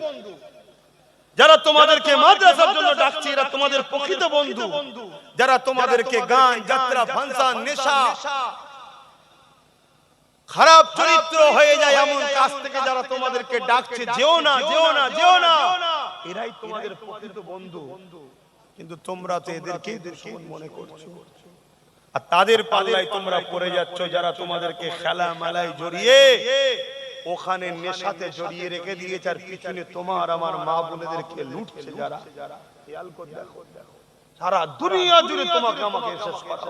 [SPEAKER 1] যারা তোমাদেরকে মাদ্রাসার জন্য ডাকছে এরা তোমাদের প্রকৃত বন্ধু, যারা তোমাদেরকে গান, যাত্রা, ফাংশন, নেশা, খারাপ চরিত্র হয়ে যায় এমন কাজ থেকে যারা তোমাদেরকে ডাকছে, যেও না, যেও না, যেও না, এরাই তোমাদের প্রকৃত বন্ধু। কিন্তু তোমরা তো এদেরকেই দুশমন মনে করছো, আর তাদের পাল্লায় তোমরা পড়ে যাচ্ছ, যারা তোমাদেরকে খেলা মেলায় জড়িয়ে ওখানে নেশাতে জড়িয়ে রেখে দিয়েছে, আর পিছনে তোমার আমার মা বোনেদেরকে লুটছে যারা। খেয়াল করে দেখো, সারা দুনিয়া জুড়ে তোমাকে আমাকে শেষ করা।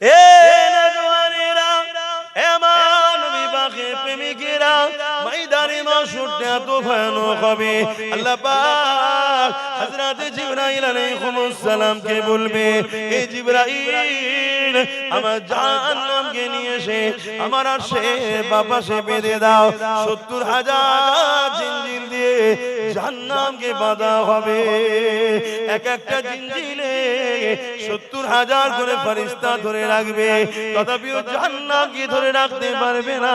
[SPEAKER 2] এ নওজওয়ানেরা, এ মা নবী পাকের প্রেমিকেরা, ময়দানে মাশহুরটা এত ভয়ানক হবে। আল্লাহ পাক হযরত জিবরাইল আলাইহিস সালামকে বলবে, এ জিবরাইল আমার জাহান্নামকে নিয়ে এসে আমার আরশে বাপাশে বেঁধে দাও। ৭০,০০০ জিঞ্জির দিয়ে জাহান্নামকে বাঁধা হবে। এক একটা জিঞ্জিরে ৭০,০০০ করে ফেরেশতা ধরে রাখবে, তথাপিও জাহান্নামকে ধরে রাখতে পারবে না।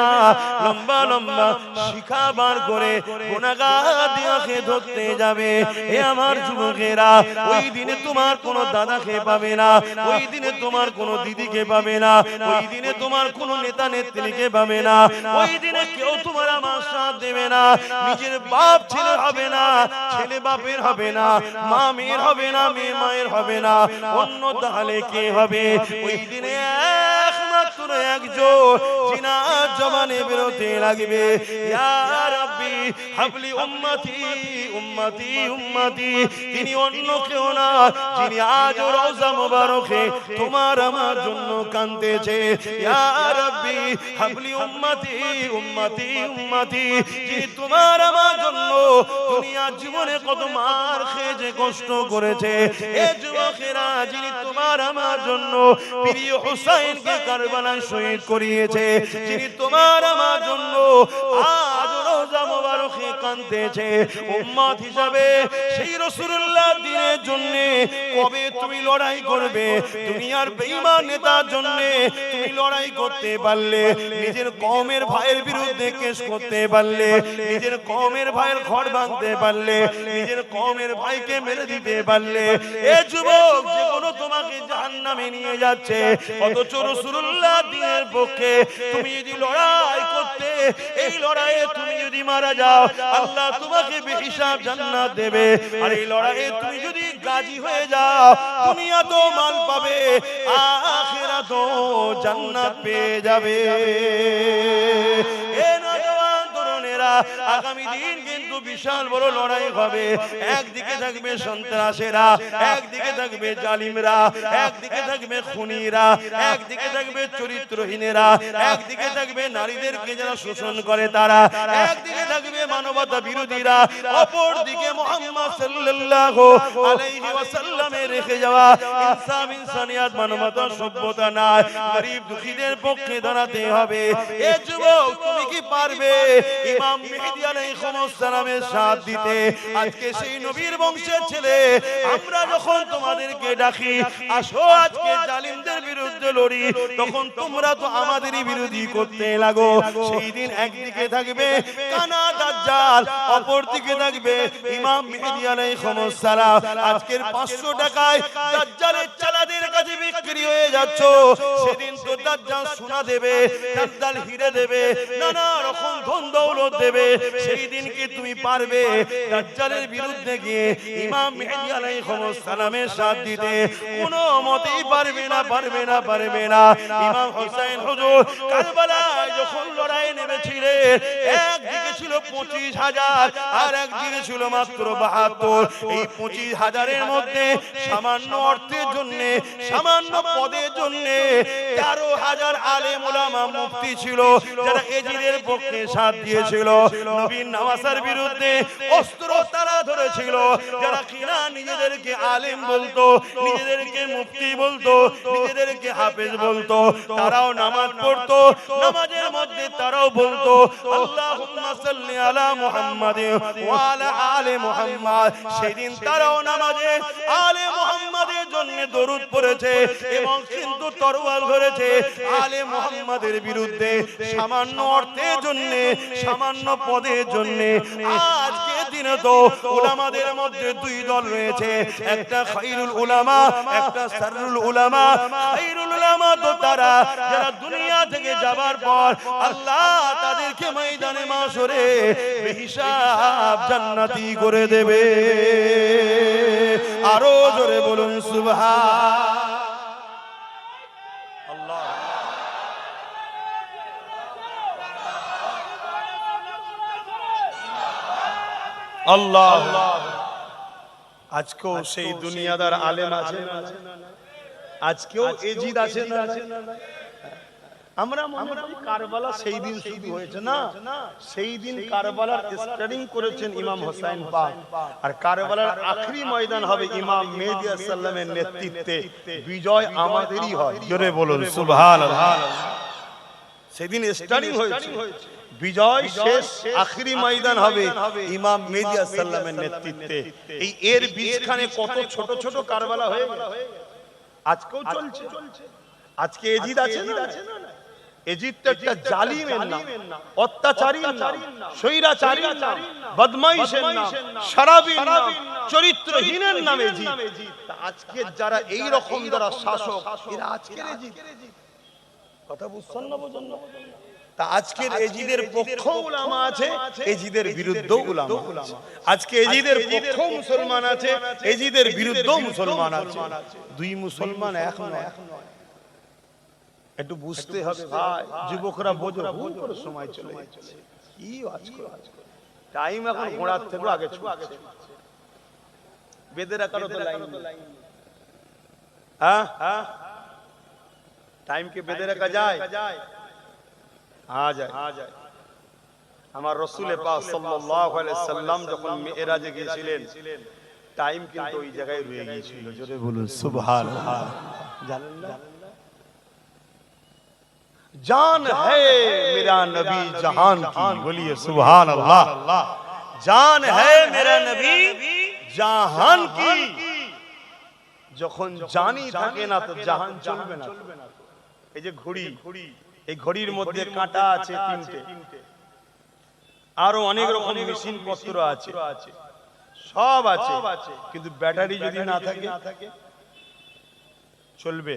[SPEAKER 2] লম্বা লম্বা শিখা বার করে গুনাহগার দিয়াকে ধরতে যাবে। হে আমার যুবকেরা, ওই দিনে তোমার কোনো দাদাকে পাবে না, ওই দিনে তোমার কোনো দিদিকে পাবে না, ওই দিনে তোমার কোনো নেতা নেত্রীকে পাবে না, ওই দিনে কেউ তোমার আমার সাথ দেবে না। নিজের বাপ ছেলে হবে না, ছেলে বাপের হবে না, মা মেয়ের হবে না, মেয়ে মায়ের হবে না, অন্য তাহলে কে হবে? ওই দিনে একমাত্র একজন জিনার জবানে বেরোতে লাগবে, ইয়া রাব্বি হাবলি উম্মতি উম্মতি উম্মতি। তিনি অন্য কেউ না, যিনি আজ রওজা মুবারকে তোমার আমার জন্য কাঁদতেছে, ইয়া রাব্বি হাবলি উম্মতি উম্মতি উম্মতি। যিনি তোমার আমার জন্য দুনিয়ার জীবনে কত মার খেয়ে যে কষ্ট করেছে। এ যুবকেরা, যিনি তোমার আমার জন্য প্রিয় হুসাইনকে কারবালায় শহীদ করিয়েছে, যিনি তোমার আমার জন্য আজ রওজা মুবারকে কাঁদতেছে, উম্মত হিসাবে সেই রাসূলুল্লাহ দ্বীনের জন্য কবে তুমি লড়াই করবে? দুনিয়ার বেঈমান নেতার জন্য তুমি লড়াই করতে পারলে, নিজের কওমের ভাইয়ের বিরুদ্ধে কেস করতে পারলে, নিজের কওমের ভাইয়ের ঘর ভাঙতে পারলে, নিজের কওমের ভাইকে মেরে দিতে পারলে। এ যুবক, যে কোনো তোমাকে জাহান্নামে নিয়ে যাচ্ছে, অথচ রাসূলুল্লাহ দ্বীনের পক্ষে তুমি যদি লড়াই করতে, এই লড়াইয়ে তুমি যদি মারা যাও, আল্লাহ তোমাকে বেহিসাব জান্নাত দেবে। আর এই লড়াইয়ে তুমি যদি গাজী হয়ে যাও, দুনিয়া তো মাল পাবে, আখিরাতও জান্নাত পেয়ে যাবে। এ নওজওয়ান তরুণেরা, আগামী দিন কিন্তু বিশাল বড় লড়াই হবে। একদিকে থাকবে সন্ত্রাসীরা, একদিকে থাকবে জালিমরা, একদিকে থাকবে খুনিরা, একদিকে থাকবে চরিত্রহীনেরা, একদিকে থাকবে নারীদেরকে যারা শোষণ করে তারা, একদিকে থাকবে মানবতা বিরোধীরা, অপর দিকে মুহাম্মদ সাল্লাল্লাহু আলাইহি ওয়াসাল্লামে রেখে যাওয়া ইনসাফ, ইনসানিয়াত, মানবতা, সভ্যতা নাই, গরীব দুঃখীদের পক্ষে দাঁড়াতে হবে। এ যুবক, তুমি কি পারবে ইমাম মেহেদী আলাইহিস সালামের সালামের সাথ দিতে। আজকে সেই নবীর বংশের ছেলে আমরা যখন তোমাদেরকে ডাকি আসো আজকে জালিমদের বিরুদ্ধে লড়ি, তখন তোমরা তো আমাদেরই বিরোধী করতে লাগো। সেই দিন একদিকে থাকবে কানা দাজ্জাল, অপর দিকে থাকবে ইমাম মেহেদী আলাইহিস সালাম। আজকের 500 টাকায় দাজ্জালের চালাদের কাছে বিক্রি হয়ে যাচ্ছ, সেদিন তো দাজ্জাল সোনা দেবে, দাজ্জাল হিরে দেবে, নানা রকম ধন দৌলত দেবে। সেই দিন কি তুমি পারবে দাজ্জালের বিরুদ্ধে গিয়ে ইমাম মেহেদী আলাইহিস সালামের সাথ দিতে? কোনো মতেই পারবে না, পারবে না, পারবে না। ইমাম হোসেন হুজুর কারবালায় যখন লড়াই নেমেছিলেন, একদিকে ছিল 25,000 আর একদিকে ছিল মাত্র 72। এই 25,000-এর মধ্যে সামান্য অর্থের জন্য, সামান্য পদের জন্য 13,000 আলেম উলামা মুফতি ছিল যারা এজিদের পক্ষে সাথ দিয়েছিল। নবীর নামাজের বিরুদ্ধে অস্ত্র তারা ধরেছিল, যারা কিনা নিজেদেরকে আলেম বলতো, নিজেদেরকে মুফতি বলতো, নিজেদেরকে হাফেজ বলতো, তারাও নামাজ পড়তো। নামাজের মধ্যে তারাও বলতো আল্লাহুম্মা সাল্লি আলা মুহাম্মাদ ওয়া আলা আলি মুহাম্মাদ। সেদিন তারাও নামাজে আলে মুহাম্মাদের জন্য দরুদ পড়েছে এবং কিন্তু তরোয়াল ধরেছে আলে মুহাম্মাদের বিরুদ্ধে সামান্য অর্থের জন্য, সামান্য পদের জন্য। আজকে দিনে তো উলামাদের মধ্যে দুই দল রয়েছে, একটা খায়রুল উলামা, একটা শাররুল উলামা। খায়রুল উলামা তো তারা যারা দুনিয়া থেকে যাবার পর আল্লাহ তাদেরকে ময়দানে মাশরে বেহিসাব জান্নাতি করে দেবে। আরো জোরে বলুন সুবহান আল্লাহ।
[SPEAKER 1] আল্লাহ আজকেও সেই দুনিয়াদার আলেম আছে, আজকেও এজিদ আছে না? আমরা মনে করি কারবালা সেই দিন শুরু হয়েছে, না, সেই দিন কারবালার স্টার্টিং করেছেন ইমাম হোসেন পাক, আর কারবালার আখরি ময়দান হবে ইমাম মেহেদী আলাইহিস সালামের নেতৃত্বে। বিজয় আমাদেরই হয়, জোরে বলুন সুবহানাল্লাহ। সেদিন স্টার্টিং হয়েছে, বিজয় শেষ, আখরি ময়দান হবে ইমাম মেহেদী আলাইহিস সালামের নেতৃত্বে। এই এর বীজখানে কত ছোট ছোট কারবালা হয়ে গেল, আজকেও চলছে। আজকে এজিদ আছে না? এজিদ তো একটা জালিমের নাম, অত্যাচারীর নাম, স্বৈরাচারীর নাম, বদমাইশের নাম, শরাবীর নাম, চরিত্রহীনের নাম এজিদ। আজকে যারা এই রকম যারা শাসক, এরা আজকের এজিদ। কথা বুঝছেন না? বোঝেন না? তা আজকের এজিদের পক্ষ উলামা আছে, এজিদের বিরুদ্ধে উলামা আছে। আজকে এজিদের পক্ষ মুসলমান আছে, এজিদের বিরুদ্ধে মুসলমান আছে। দুই মুসলমান এক নয়। একটু বুঝতে হবে ভাই, যুবকরা বোঝো, ভুল করে সময় চলে যাচ্ছে। কি আজকে টাইম এখন ঘোড়ার থেকে আগে ছুটছে। বেঁধে রাখারও তো লাইন, হ্যাঁ, টাইমকে বেঁধে রাখা যায়? যায়। আমার রাসূল পাক সাল্লাল্লাহু আলাইহি সাল্লাম যখন মিরাজে গিয়েছিলেন, টাইম কিন্তু ওই জায়গায় রয়ে গিয়েছিল। জোরে বলুন সুবহানাল্লাহ। জানেন না? जान है मेरा नबी जहान की, बोलिए सुभान अल्लाह। जान है मेरा नबी জাহান কি। যখন জানি থাকে না তো জাহান চলবে না। এই যে ঘড়ি, এই ঘড়ির মধ্যে কাঁটা আছে 3টে, আরো অনেক রকম মেশিন পত্র আছে, সব আছে, কিন্তু ব্যাটারি যদি না থাকে চলবে?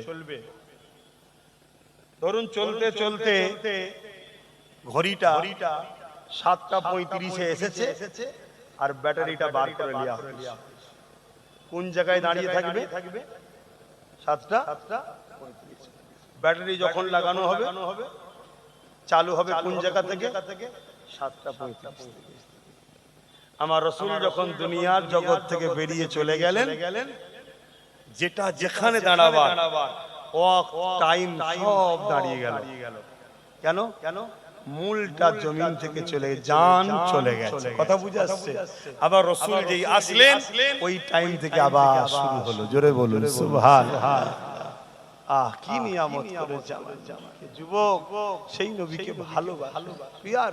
[SPEAKER 1] ধরুন চলতে চলতে ঘড়িটা 7:35 এসেছে আর ব্যাটারিটা বার করে নেওয়া হয়েছে, কোন জায়গায় দাঁড়িয়ে থাকবে? 7:35। ব্যাটারি যখন লাগানো হবে চালু হবে কোন জায়গা থেকে? 7:35। আমার রাসূল যখন দুনিয়ার জগৎ থেকে বেরিয়ে চলে গেলেন, যেটা যেখানে দাঁড়াবার টাইম সব দাঁড়িয়ে গেল। কেন? মূলটা জমিন থেকে চলে, জান চলে গেছে। কথা বুঝে আসছে? আবার রাসূল যেই আসলেন ওই টাইম থেকে আবার শুরু হলো। জোরে বলুন সুবহানাল্লাহ। কি নিয়ামত করেছে আমাকে যুবক, সেই নবীকে ভালোবাসো, পিয়ার।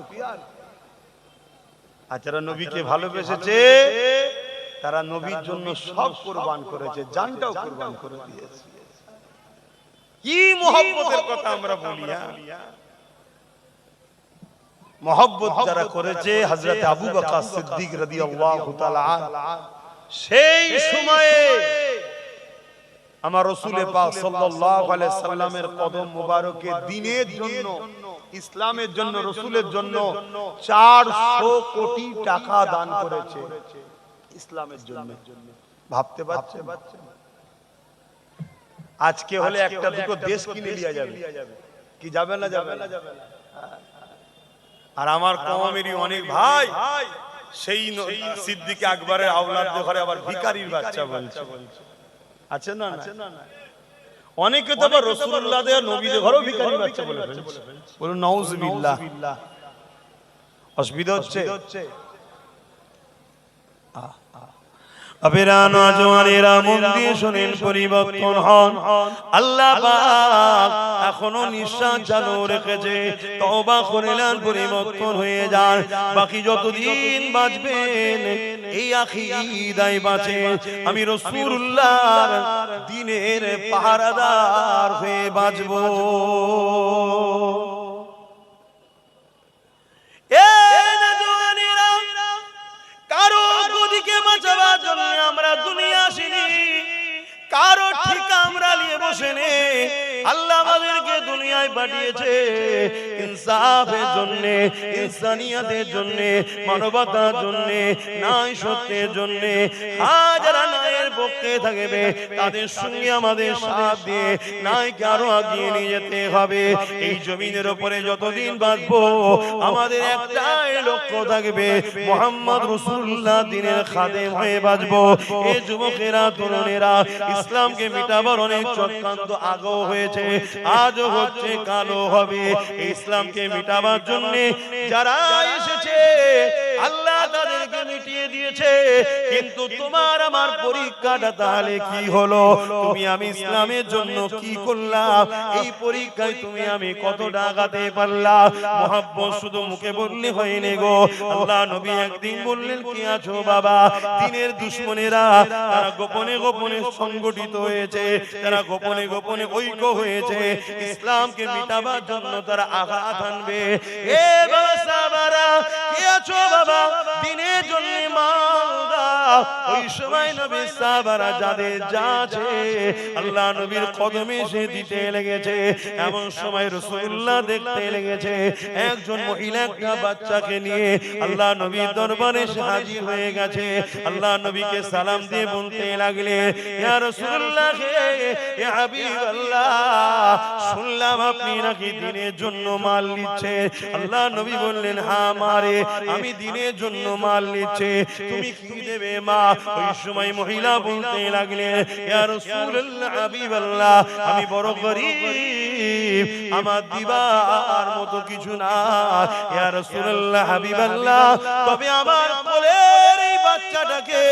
[SPEAKER 1] আর যারা নবীকে ভালোবেসেছে তারা নবীর জন্য সব কুরবান করেছে, জানটাও কুরবান করে দিয়েছে। কি মহব্বতের কথা আমরা বলি। মহব্বত যারা করেছে হযরত আবু বকর সিদ্দিক রাদিয়াল্লাহু তাআলা সেই সময়ে আমার রাসূল পাক সাল্লাল্লাহু আলাইহি সাল্লামের কদম মোবারকে দ্বীনের জন্য, ইসলামের জন্য, রাসূলের জন্য 400 কোটি টাকা দান করেছে ইসলামের জন্য। ভাবতে পারছেন? আজকে হলে একটা দুটো দেশ কিনে লিয়া যাবে, কি যাবে না? যাবে না। আর আমার কওমেরই অনেক ভাই সেই সিদ্দিক আকবরের আওলাদদের ঘরে আবার ভিখারির বাচ্চা বলছে, আছে না? অনেকে তো আবার রাসূলুল্লাহদের নবীদের ঘরেও ভিখারির বাচ্চা বলে ফেলছে। বলুন নাউযুবিল্লাহ। অসুবিধা হচ্ছে?
[SPEAKER 2] আবেরা নওজওয়ানেরা মন দিয়ে শুনেন, পরিবর্তন হন। আল্লাহ পাক এখনো নিঃশ্বাস চালু রেখেছে, তওবা করলেন পরিবর্তন হয়ে যান। বাকি যতদিন বাঁচবেন এই আকীদায় বাঁচেন, আমি রাসূলুল্লাহর দ্বীনের পাহারাদার হয়ে বাঁচবো। কারো গদিকে বাঁচাবার জন্য আমরা দুনিয়া আসিনি, কারো ঠিকা আমরা নিয়ে বসে নেই। আল্লাহ আমাদেরকে দুনিয়ায় পাঠিয়েছে ইনসাফের জন্য, ইনসানিয়াতের জন্য, মানবতার জন্য, ন্যায় সত্যের জন্য। যারা ন্যায়ের পক্ষে থাকবে তাদের সঙ্গে আমাদের সাথ দিয়ে ন্যায়কে আরো এগিয়ে নিয়ে যেতে হবে। এই জমিনের উপরে যতদিন বাঁচবো আমাদের একটাই লক্ষ্য থাকবে, মুহাম্মদ রাসূলুল্লাহ দ্বীনের খাদেম হয়ে বাঁচবো। এই যুবকেরা, তরুণেরা, ইসলামকে মিটাবার অনেক চক্রান্ত আগেও হয়েছে, আজও হচ্ছে, কালো হবে। ইসলামকে মিটাবার জন্য যারা এসেছে আল্লাহ তাদেরকে মিটিয়ে দিয়েছে, কিন্তু তোমার আমার পরীক্ষাটা তাহলে কি হলো? তুমি আমি ইসলামের জন্য কি করলাম? এই পরীক্ষায় তুমি আমি কতটা আগাতে পারলাম? মুহাব্বত শুধু মুখে বললে হয়নি গো। আল্লাহ নবী একদিন বললেন, কি আছো বাবা? দ্বীনের দুশমনেরা তারা গোপনে গোপনে সংগঠিত হয়েছে, তারা গোপনে গোপনে ঐক্য হয়েছে, ইসলামকে মিটাবার জন্য তারা আঘাত আনবে। এ বাবা সাহাবারা, কি আছো বাবা? দ্বীনের জন্য মাল দাও। ওই সময় নবী সাহাবারা যাদের যা আছে আল্লাহ নবীর কদমে সে দিতে লেগেছে। এমন সময় রাসূলুল্লাহ দেখতে লেগেছে একজন মহিলা একটা বাচ্চাকে নিয়ে আল্লাহ নবীর দরবারে হাজির হয়ে গেছে। আল্লাহ নবীকে সালাম দিয়ে বলতে লাগলে, ইয়া রাসূলুল্লাহ, ইয়া হাবিবাল্লাহ, শুনলাম আপনি নাকি দ্বীনের জন্য মাল নিচ্ছে। আল্লাহ নবী বললেন, হ্যাঁ মারে, আমি দ্বীনের জন্য মাল নিচ্ছে, তুমি কি দেবে মা? ওই সময় মহিলা বলতে লাগলেন, ইয়া রাসূলুল্লাহ, হাবিবাল্লাহ, আমি বড় গরীব, আমার দিবার মতো কিছু না। ইয়া রাসূলুল্লাহ, হাবিবাল্লাহ, তবে আমার কোলের এই বাচ্চাটাকে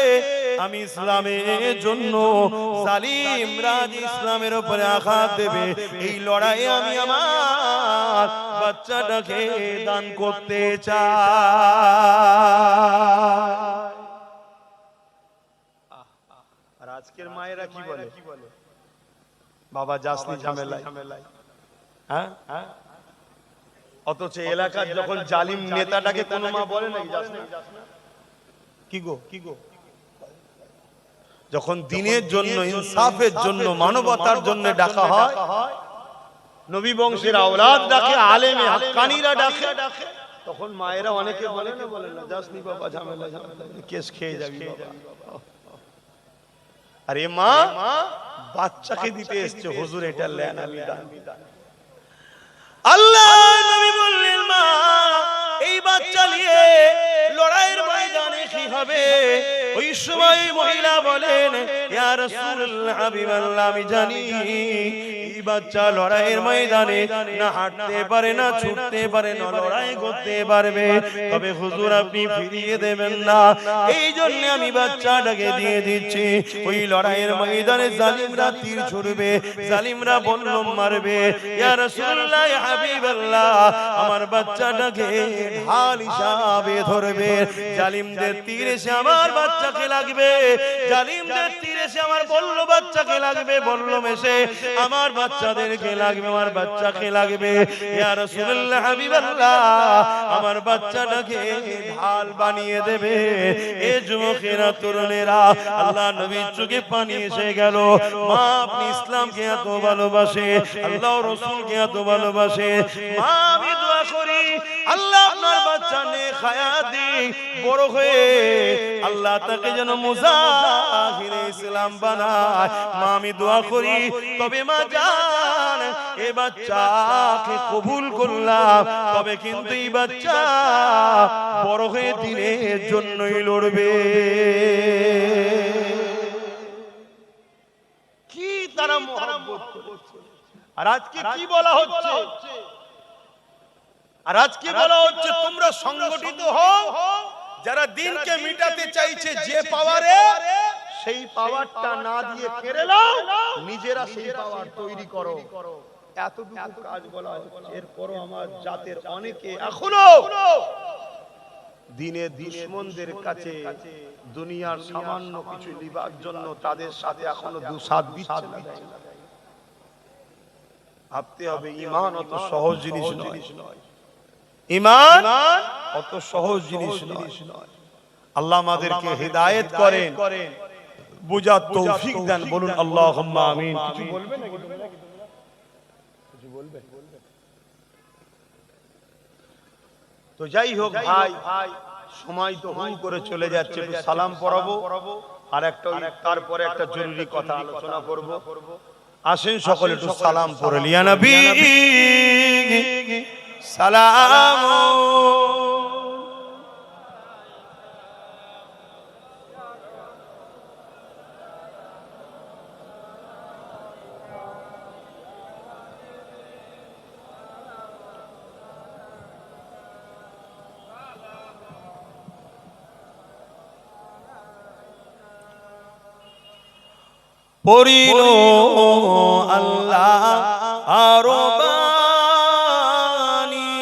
[SPEAKER 2] আমি ইসলামের জন্য, জালিম রাজ ইসলামের উপরে আঘাত দেবে, এই লড়াইয়ে আমি আমার বাচ্চাটাকে দান করতে চাই।
[SPEAKER 1] আর আজকের মায়েরা কি বলে? বাবা যাসনি ঝামেলায়। হ্যাঁ, অথচ এলাকার যখন জালিম নেতাটাকে কোনো মা বলে নাকি যাসনি? কি গো, কি গো? যখন দ্বীনের জন্য, ইনসাফের জন্য, মানবতার জন্য ডাকা হয়, নবী বংশের আওলাদ ডাকে, আলেমে হাক্কানীরা ডাকে, তখন মায়েরা অনেকে বলে না, বলে না, যাসনি বাবা, ঝামেলা, কেস খেয়ে যাবি বাবা। আরে মা বাচ্চাকে দিতে এসছে, হুজুর এটা লেন, আমি দান।
[SPEAKER 2] আল্লাহ নবী বললেন, মা এই বাচ্চা নিয়ে লড়াইয়ের ময়দানে কি হবে। ওই সময় মহিলা বলেন, ইয়া রাসূলুল্লাহ হাবিবাল্লাহ, আমি জানি এই বাচ্চা লড়াইয়ের ময়দানে না হাঁটতে পারে, না ছুটতে পারে, না লড়াই করতে পারবে, তবে হুজুর আপনি ফিরিয়ে দেবেন না, এই জন্য আমি বাচ্চাটাকে দিয়ে দিচ্ছি। ওই লড়াইয়ের ময়দানে জালিমরা তীর ছুড়বে, জালিমরা বল্লম মারবে, ইয়া রাসূলুল্লাহ ইয়া হাবিবাল্লাহ, আমার বাচ্চাটাকে ঢাল হিসাবে ধরবে। জালিমদের তীর এসে আমার বাচ্চাকে লাগবে, জালিমদের তীর এসে আমার বল্ল বাচ্চাকে লাগবে, বল্লম এসে আমার বাচ্চাদেরকে লাগবে, আমার বাচ্চাকে লাগবে। ইয়া রাসূলুল্লাহ হাবিবাল্লাহ, আমার বাচ্চাটাকে ঢাল বানিয়ে দেবে। এ যুবকেরা, তরুণেরা, আল্লাহ নবীর চোখে পানি এসে গেল। মা আপনি ইসলামকে এত ভালোবাসে, আল্লাহ রাসূলকে এত ভালোবাসে, মা আমি দোয়া করি আল্লাহ আপনার বাচ্চা নেক হায়াত দিক, বড় হয়ে আল্লাহ তাকে যেন মুজাহিরে ইসলাম বানায়। মা আমি দোয়া করি, তবে মা জান এই বাচ্চাকে কবুল করলাম, তবে কিন্তু এই বাচ্চা বড় হয়ে দিনের জন্যই লড়বে।
[SPEAKER 1] কি তারা মহব্বত করেছে। আর আজকে কি বলা হচ্ছে, আর আজকে বলা হচ্ছে তোমরা সংগঠিত হও, যারা দিনকে মিটাতে চাইছে যে পাওয়ারে, সেই পাওয়ারটা না দিয়ে কেড়ে নাও, নিজেরা সেই পাওয়ার তৈরি করো। এতটুকু কাজ বলা হচ্ছে। এরপরও আমার জাতের অনেকে এখনো দিনের দুশমনদের কাছে দুনিয়ার সামান্য কিছু লিবার জন্য তাদের সাথে এখনো দুসাদ দিচ্ছে না। ভাবতে হবে, ঈমান অত সহজ জিনিস নয়, ঈমান অত সহজ জিনিস নয়। আল্লাহ আমাদেরকে হিদায়াত করেন, বুঝার তৌফিক দেন। বলুন আল্লাহুম্মা আমিন। কিছু বলবেন নাকি তোমরা? কিছু বলবেন? তো যাই হোক ভাই, সময় তো হুম করে চলে যাচ্ছে। সালাম পড়াবো, আর একটা তারপরে একটা জরুরি কথা আলোচনা করব। আসেন সকলে একটু সালাম পড়ে লিয়া নবী সালাম। পরিল আল্লাহ আরো বাণী,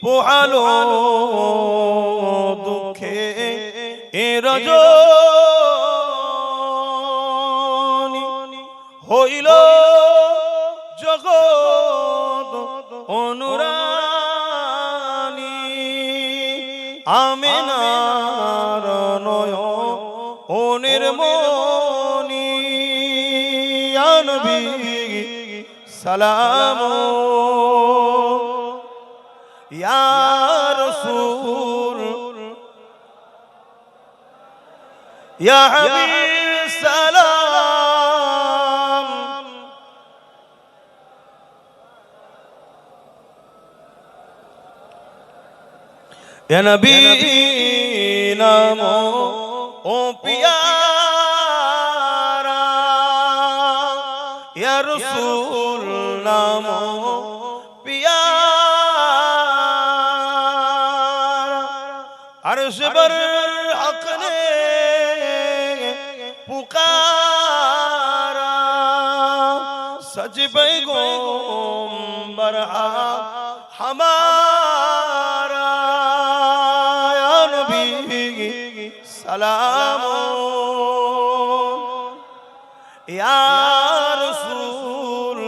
[SPEAKER 1] পোহালো দুঃখে এ রজনী, হইল জগৎ অনুরানী, আমিনার নয়নের মনি, ইয়া নবী সালাম, ইয়া রাসূল ইয়া হাবিব সালাম। ইয়া নবী নাম ও পিয়ারা, ইয়া রাসূল নাম পিয়ারা, আরশ বর হক ने पुकारा, सज पैगंबर हमारा, या नबी सलाम, या रसूल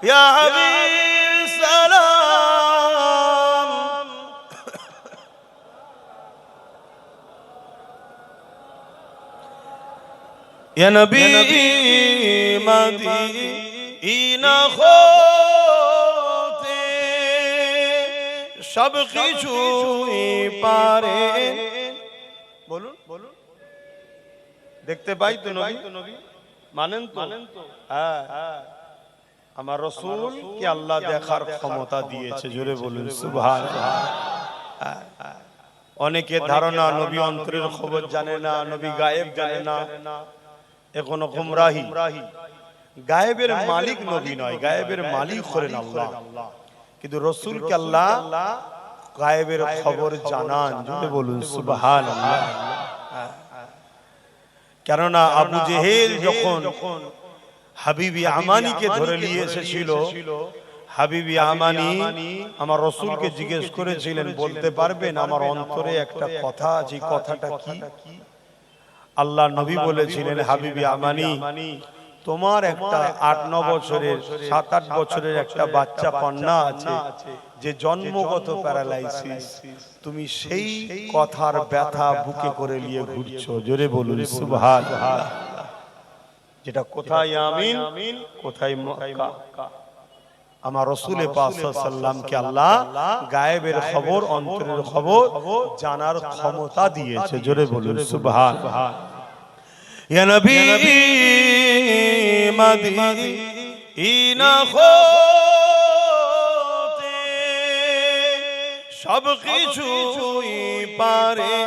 [SPEAKER 1] या हबीब सलाम। या नबी मदीना होते सब কিছুই পারে। বলুন বলুন, দেখতে পাই তো নবী, মানেন তো? হ্যাঁ, আমার রাসূল কে আল্লাহ দেখার ক্ষমতা দিয়েছে, জোরে বলুন সুবহানাল্লাহ। অনেকের ধারণা নবী অন্তরের খবর জানে না, নবী গায়েব জানে না, এখনো গুমরাহি। গায়েবের মালিক নবী নয়, গায়েবের মালিক হলেন আল্লাহ। কিন্তু রাসূলকে আল্লাহ গায়েবের খবর জানান, জোরে বলুন সুবহানাল্লাহ। কেননা আবু জেহেল যখন হাবিবি আমানিকে ধরে নিয়ে এসেছিল, হাবিবি আমানি আমার রাসূলকে জিজ্ঞেস করেছিলেন, বলতে পারবেন আমার অন্তরে একটা কথা আছে, কথাটা কি? আল্লাহ নবী বলেছিলেন, হাবিবি আমানি, তোমার একটা 8-9 বছরের 7-8 বছরের একটা বাচ্চা কন্যা আছে যে জন্মগত প্যারালাইসিস, তুমি সেই কথার ব্যথা বুকে করে নিয়ে ঘুরছো, জোরে বলুন সুবহানাল্লাহ। যেটা কোথায় আমিন, কোথায় মক্কা। আমার রাসূল পাক সাল্লাল্লাহু আলাইহি সাল্লামকে আল্লাহ গায়েবের খবর, অন্তরের খবর জানার ক্ষমতা দিয়েছে, জোরে বলুন সুবহানাল্লাহ। ইয়া নবী মদিনা হতে সব কিছুই পারে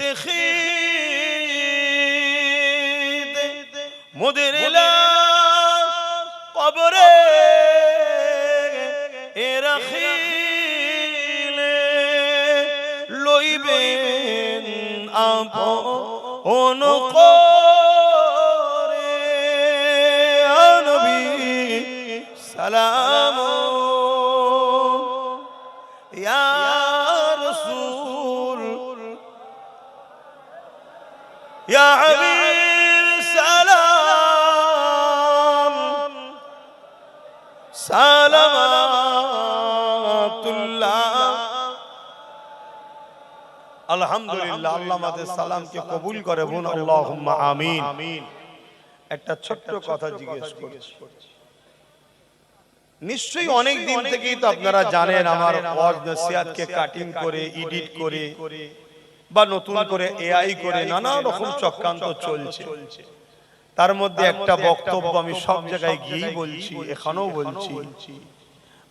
[SPEAKER 1] দেখি, মোদের লাশ কবরে রাখিলে লইবেন আপন করে, নবী সালাম ইয়া রাসূল ইয়া হাবিব সালাম সালামাতুল্লাহ। আলহামদুলিল্লাহ, আল্লাহ আমাদের সালামকে কবুল করে, বলুন আল্লাহুম্মা আমিন। একটা ছোট্ট কথা জিজ্ঞেস করছি, নিশ্চয়ই অনেক দিন থেকেই তো আপনারা জানেন আমার ওয়াজ নসিহতকে কাটিং করে, এডিট করে বা নতুন করে এআই করে নানা রকম চক্রান্ত চলছে। তার মধ্যে একটা বক্তব্য আমি সব জায়গায় গিয়েই বলছি, এখানেও বলছি,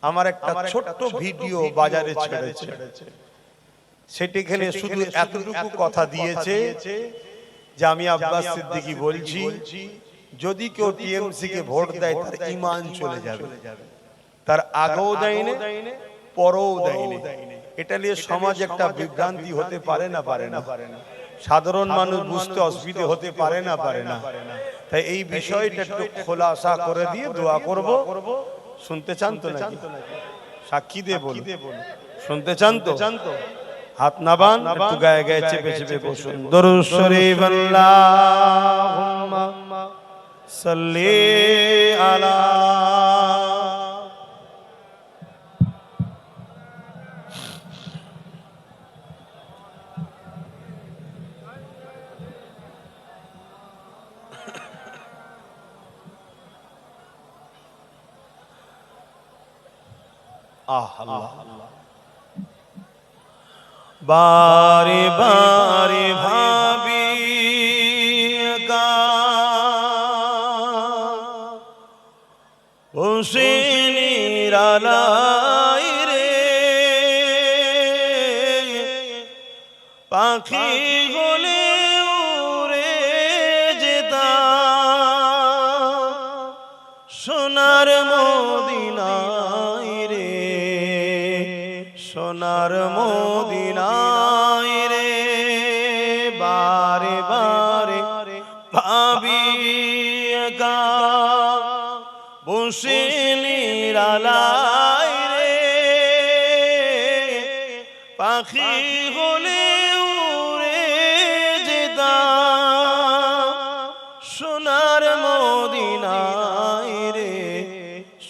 [SPEAKER 1] আমার একটা ছোট্ট ভিডিও বাজারে ছেড়েছে, সেটিখানে শুধু এতটুকু কথা দিয়েছে যে আমি আব্বাস সিদ্দিকী বলছি, যদি কেউ টিএমসি কে ভোট দেয় তার ঈমান চলে যাবে। তার আগেও দেয়নি, পরেও দেয়নি। এটা নিয়ে সমাজে একটা বিভ্রান্তি হতে পারে না, পারে না? সাধারণ মানুষ বুঝতে অসুবিধা হতে পারে না, পারে না? তাই এই বিষয়টা একটু খোলাসা করে দিয়ে দোয়া করব। শুনতে চান তো নাকি? সাক্ষী দিয়ে বলুন, শুনতে চান তো? হাত নাবান, একটু গায়ে গায়ে চেপে চেপে বসুন। দরুদ শরীফ আল্লাহুম্মা সাল্লি আলা আল্লাহ। বারে বারে ভাবি হোসেনের আলাই রে, পাখি গলে উড়ে যেতাম সোনার মদিনায় রে, সোনার মদিনায় রে। বারে বারে ভাবি একা বসে নিরালায় রে, পাখি হলে উড়ে যেতাম সোনার মদিনায় রে,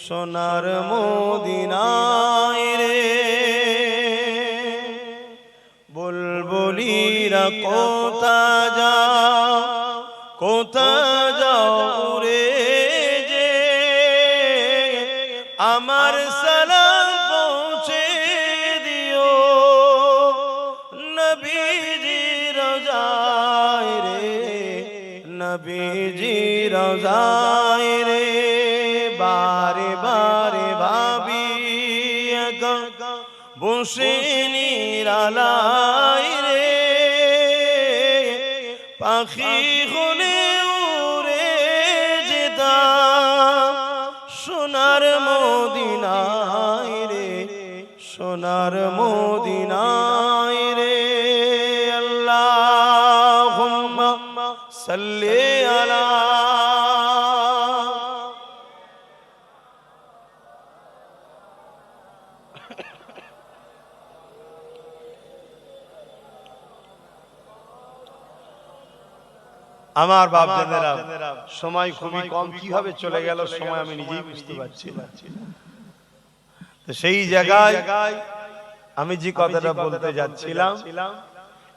[SPEAKER 1] সোনার মদিনায় রে। বুলবুলিরা কোথা যাও, কোথা যাও রে যে, আমার সালাম পৌঁছে দিও নবীজি রওজায় রে, নবীজি রওজায় রে। বার
[SPEAKER 2] বসে নিরালায় রে পাখি হলে উড়ে যেতাম সোনার মদিনায় রে সোনার মদিনায় রে আল্লাহুম্মা সাল্লি আলা
[SPEAKER 1] আমার বাপ জানেরা সময় খুবই কম, কিভাবে চলে গেল সময় আমি নিজেই বুঝতে পারছি না। তো সেই জায়গায় আমি যে কথাটা বলতে যাচ্ছিলাম,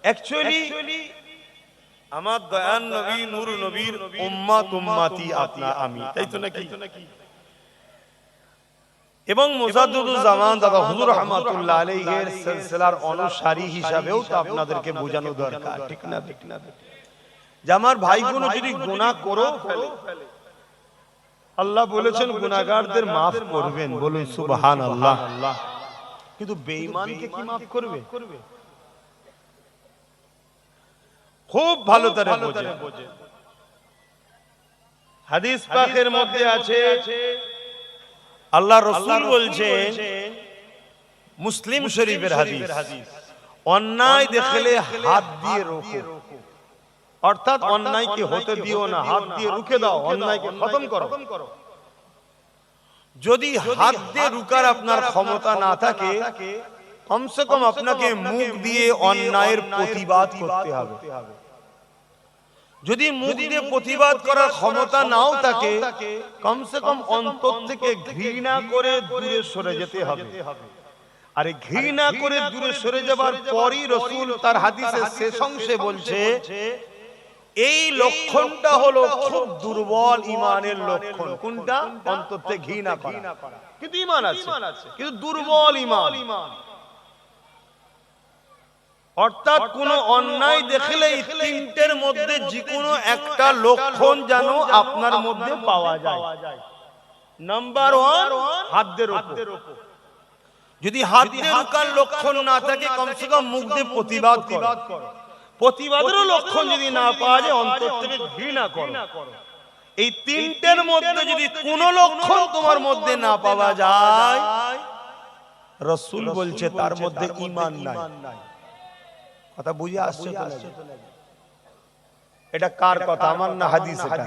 [SPEAKER 1] অ্যাকচুয়ালি আমার দয়ান নবী নূর নবীর উম্মত উম্মতি আপনা আমি, তাই তো নাকি? এবং মুজাদ্দিদুজ জামান দাদা হুজুর রাহমাতুল্লাহ আলাইহির সিলসিলার অনুসারী হিসাবেও তো আপনাদেরকে বোঝানো দরকার, ঠিক না? ঠিক না? যে আমার ভাইগুলো যদি গুনাহ করে ফেলে, আল্লাহ বলেছেন গুনাহগারদের maaf করবেন, বলুন সুবহানাল্লাহ। কিন্তু বেঈমানকে কি maaf করবে? খুব ভালো করে বোঝেন। হাদিস পাকের মধ্যে আছে, আল্লাহ রাসূল বলছেন, মুসলিম শরীফের হাদিস, অন্যায় দেখলে হাত দিয়ে রোকো, অর্থাৎ অন্যায়কে হতে দিও না, হাত দিয়ে রুখে দাও, অন্যায়কে খতম করো। যদি হাত দিয়ে রুকার আপনার ক্ষমতা না থাকে, কমসে কম আপনাকে মুখ দিয়ে অন্যায়ের প্রতিবাদ করতে হবে। যদি মুখ দিয়ে প্রতিবাদ করার ক্ষমতা নাও থাকে, কমসে কম অন্তর থেকে ঘৃণা করে দূরে সরে যেতে হবে। আর ঘৃণা করে দূরে সরে যাবার পরই রাসূল তার হাদিসের শেষ অংশে বলছে, এই লক্ষণটা হলো খুব দুর্বল ঈমানের লক্ষণ। কোনটা? অন্তর থেকে ঘৃণা করা, কিন্তু ঈমান আছে, কিন্তু দুর্বল ঈমান। অর্থাৎ কোন অন্যায় দেখলে এই তিনটের মধ্যে যে কোনো একটা লক্ষণ যেন আপনার মধ্যে পাওয়া যায়। নাম্বার 1, হাত দিয়ে রোকো। যদি হাত দিয়ে রোকার লক্ষণ না থাকে, কমসে কম মুখ দিয়ে প্রতিবাদ করো। প্রতিবাদেরও লক্ষণ যদি না পাওয়া যায়, অন্তর থেকে ঘৃণা করো। এই তিনটের মধ্যে যদি কোনো লক্ষণ তোমার মধ্যে না পাওয়া যায়, রাসূল বলছে তার মধ্যে ঈমান নাই। কথা বুঝে আসছে তো? এটা কার কথা? আমার না হাদিস? এটা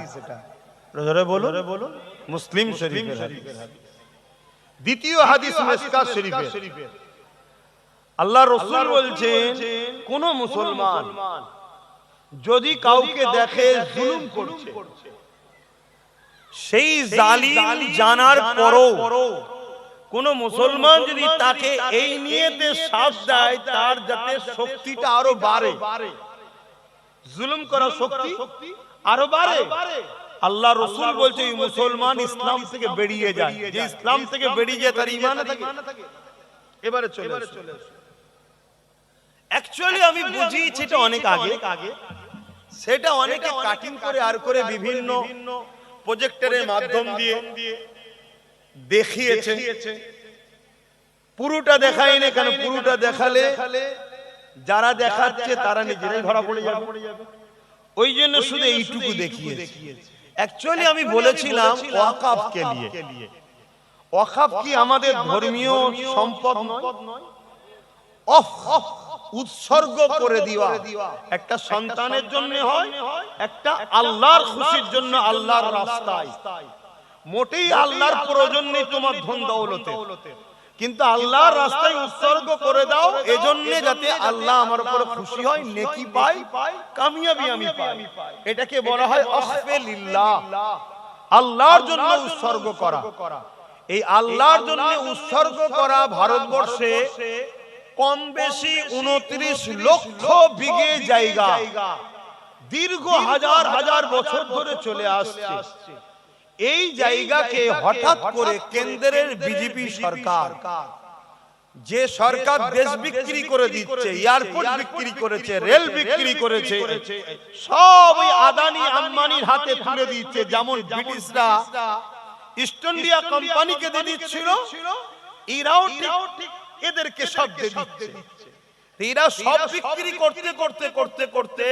[SPEAKER 1] জোরে বলুন। মুসলিম শরীফের হাদিস। দ্বিতীয় হাদিস মিশকাত শরীফের। আল্লাহ রাসূল বলছেন, কোন মুসলমান যদি কাউকে দেখে জুলুম করছে, সেই জালিম জানার পরও কোন মুসলমান যদি তাকে এই নিয়তে সাথ দেয় তার যাতে শক্তিটা আরো বাড়ে, জুলুম করার শক্তি আরো বাড়ে, আল্লাহ রাসূল বলছে এই মুসলমান ইসলাম থেকে বেরিয়ে যায়। যে ইসলাম থেকে বেরিয়ে যায় তার ঈমান থাকে। এবারে চলে আসো। অ্যাকচুয়ালি আমি বুঝি সেটা অনেক আগে, সেটা অনেকে কাটিং করে আর করে বিভিন্ন প্রজেক্টরের মাধ্যম দিয়ে দেখিয়েছে। পুরোটা দেখাই না কেন? পুরোটা দেখালে যারা দেখাচ্ছে তারা নিজেরাই ধরা পড়ে যাবে। ওই জন্য শুধু এইটুকু দেখিয়েছে। অ্যাকচুয়ালি আমি বলেছিলাম ওয়াকফকে নিয়ে। ওয়াকফ কি আমাদের ধর্মীয় সম্পদ নয়? উৎসর্গ করে দেওয়া একটা সন্তানের জন্য হয়, একটা আল্লাহর খুশির জন্য, আল্লাহর রাস্তায়। মোটেই আল্লাহর প্রয়োজন নেই তোমার ধন দৌলতে, কিন্তু আল্লাহর রাস্তায় উৎসর্গ করে দাও, এজন্য যাতে আল্লাহ আমার উপর খুশি হয়, নেকি পাই, কামিয়াবি আমি পাই। এটাকে বলা হয় ওয়াকফে লিল্লাহ, আল্লাহর জন্য উৎসর্গ করা। এই আল্লাহর জন্য উৎসর্গ করা ভারতবর্ষে কম বেশি 29 লক্ষ বিঘে জায়গা দীর্ঘ হাজার হাজার বছর ধরে চলে আসছে। এই জায়গাকে হঠাৎ করে কেন্দ্রের বিজেপি সরকার, যে সরকার দেশ বিক্রি করে দিচ্ছে, এয়ারপোর্ট বিক্রি করেছে, রেল বিক্রি করেছে, সব ওই আদানি আম্বানির হাতে তুলে দিচ্ছে। যেমন ব্রিটিশরা ইস্ট ইন্ডিয়া কোম্পানিকে দিয়ে দিচ্ছিল, এরাও ঠিক এদেরকে সব দিচ্ছে। এরা সব বিক্রি করতে করতে করতে করতে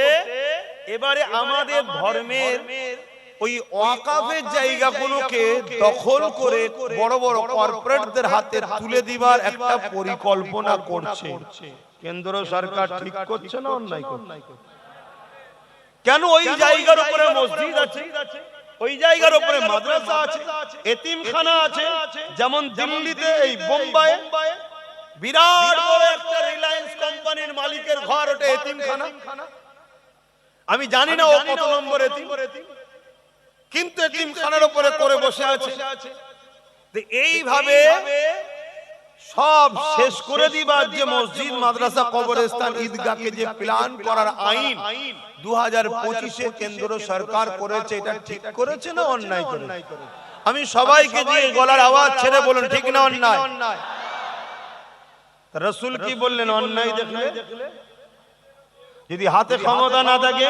[SPEAKER 1] এবারে আমাদের ধর্মের ওই ওয়াকাফের জায়গাগুলোকে দখল করে বড় বড় কর্পোরেটদের হাতে তুলে দিবার একটা পরিকল্পনা করছে। কেন্দ্র সরকার ঠিক করছে না অন্যায় করছে? কেন ওই জায়গার উপরে মসজিদ আছে, ওই জায়গার উপরে মাদ্রাসা আছে, এতিমখানা আছে, যেমন দিল্লিতে এই বোম্বাইয়ে বিরাট বড় একটা রিলায়েন্স কোম্পানির মালিকের ঘর, ওটা এতিমখানা। আমি জানি না ও কত নম্বর এতিম, কিন্তু এতিমখানার উপরে করে বসে আছে। এইভাবে সব শেষ করে দিবার যে মসজিদ, মাদ্রাসা, কবরস্থান, ঈদগাহকে যে প্ল্যান করার আইন 2025-এ কেন্দ্র সরকার করেছে, এটা ঠিক করেছে না অন্যায় করেছে? আমি সবাইকে দিয়ে গলার আওয়াজ ছেড়ে বলুন, ঠিক না অন্যায়? রাসূল কি বললেন? অন্যায় দেখলে যদি হাতে ক্ষমতা না থাকে,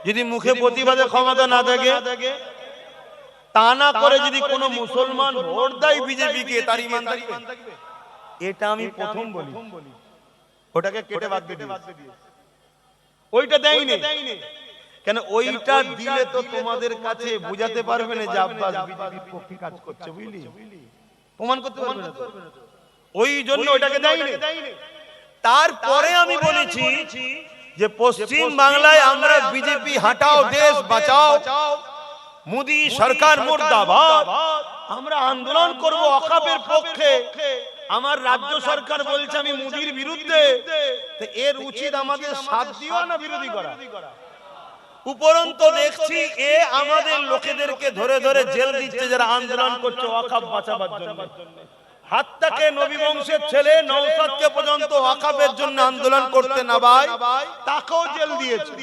[SPEAKER 1] যদি মুখে প্রতিবাদে ক্ষমতা না থাকে, তা না করে যদি কোনো মুসলমান ভোট দেয় বিজেপিকে, তার ঈমান থাকবে? এটা আমি প্রথম বলি, ওটাকে কেটে বাদ দিয়ে ওইটা দেয়নি। কেন ওইটা দিলে তো তোমাদের কাছে বুঝাতে পারবে না যে আব্বাস বিজেপির পক্ষে কাজ করছে, বুঝলি? প্রমাণ করতে পারবে না। ওই জন্য ওইটাকে দেয়নি। তারপরে আমি বলেছি যে পশ্চিম বাংলায় আমরা বিজেপি হাঁটাও, দেশ বাঁচাও, মোদি সরকার মুর্দাবাদ, আমরা আন্দোলন করব ওয়াকাফের পক্ষে। আমার রাজ্য সরকার বলছে আমি মোদির বিরুদ্ধে, তো এর উচিত আমাদের সাথ দেওয়া না বিরোধী করা? উপরন্তু দেখছি এ আমাদের লোকেদেরকে ধরে ধরে জেল দিচ্ছে যারা আন্দোলন করছে ওয়াকাফ বাঁচাবার জন্য। হাত্তাকে নবী বংশের ছেলে নওশাদকে পর্যন্ত ওয়াকাফের জন্য আন্দোলন করতে না ভাই, তাকেও জেল দিয়েছে।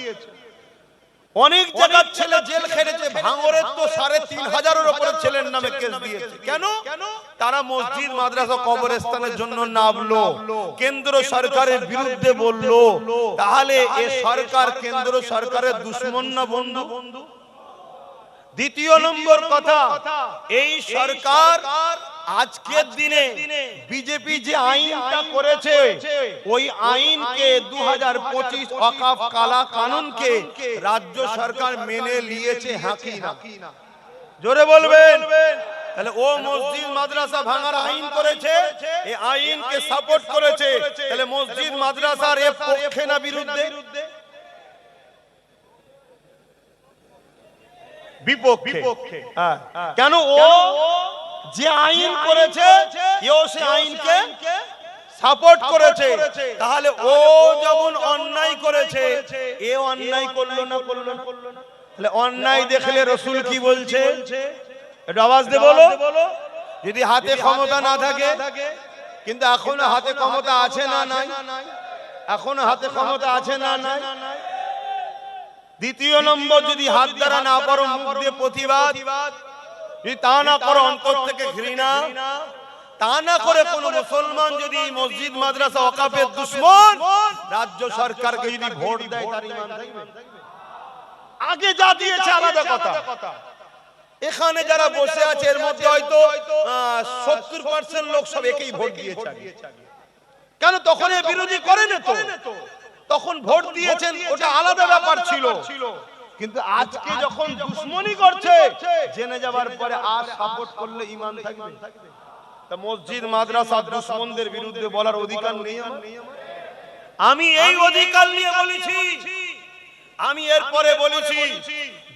[SPEAKER 1] অনেক জায়গার ছেলে জেল খেটেছে। ভাঙড়ের তো ৩৫০০-এর উপরে ছেলের নামে কেস দিয়েছে। কেন? তারা মসজিদ, মাদ্রাসা, কবরস্থানের জন্য নামলো, কেন্দ্র সরকারের বিরুদ্ধে বললো। তাহলে এ সরকার কেন্দ্র সরকারের দুশমন না বন্ধু? দ্বিতীয় নম্বর কথা, এই সরকার আজকের দিনে বিজেপি যে আইনটা করেছে, ওই আইনকে 2025 ওয়াকফ কালা কানুনকে রাজ্য সরকার মেনে নিয়েছে, হাকি না? জোরে বলবেন। তাহলে ও মসজিদ মাদ্রাসা ভাঙার আইন করেছে, এই আইনকে সাপোর্ট করেছে। তাহলে মসজিদ মাদ্রাসার এর পক্ষে না বিরুদ্ধে? বিপক্ষে। কেন? ও যে আইন করেছে, এও সে আইনকে সাপোর্ট করেছে। তাহলে ও যেমন অন্যায় করেছে, এ অন্যায় করলো না? তাহলে অন্যায় দেখলে রাসূল কি বলছে? একটু আওয়াজ দিয়ে বলো। যদি হাতে ক্ষমতা না থাকে, কিন্তু এখনো হাতে ক্ষমতা আছে না নাই? এখনো হাতে ক্ষমতা আছে না নাই? দ্বিতীয় নম্বর, যদি হাত দ্বারা না পারো, মুখ দিয়ে প্রতিবাদ, যদি তা না করো অন্তর থেকে ঘৃণা, তা না করে কোন মুসলমান যদি মসজিদ, মাদ্রাসা, ওয়াকফের দুশমন, রাজ্য সরকারকে যদি ভোট দেয়, তার ঈমান থাকবে? আগে যা দিয়েছে আলাদা কথা। এখানে যারা বসে আছে এর মধ্যে হয়তো 70% লোক সব একেই ভোট দিয়েছে। কেন? তখন এ বিরোধী করেন তো, তখন ভোট দিয়েছেন, ওটা আলাদা ব্যাপার ছিল। কিন্তু আজকে যখন দুশমনি করছে, জেনে যাবার পরে আর সাপোর্ট করলে ঈমান থাকবে? তা মসজিদ, মাদ্রাসা দুশমনদের বিরুদ্ধে বলার অধিকার নেই আমার? আমি এই অধিকার নিয়ে বলেছি। আমি এরপরে বলেছি,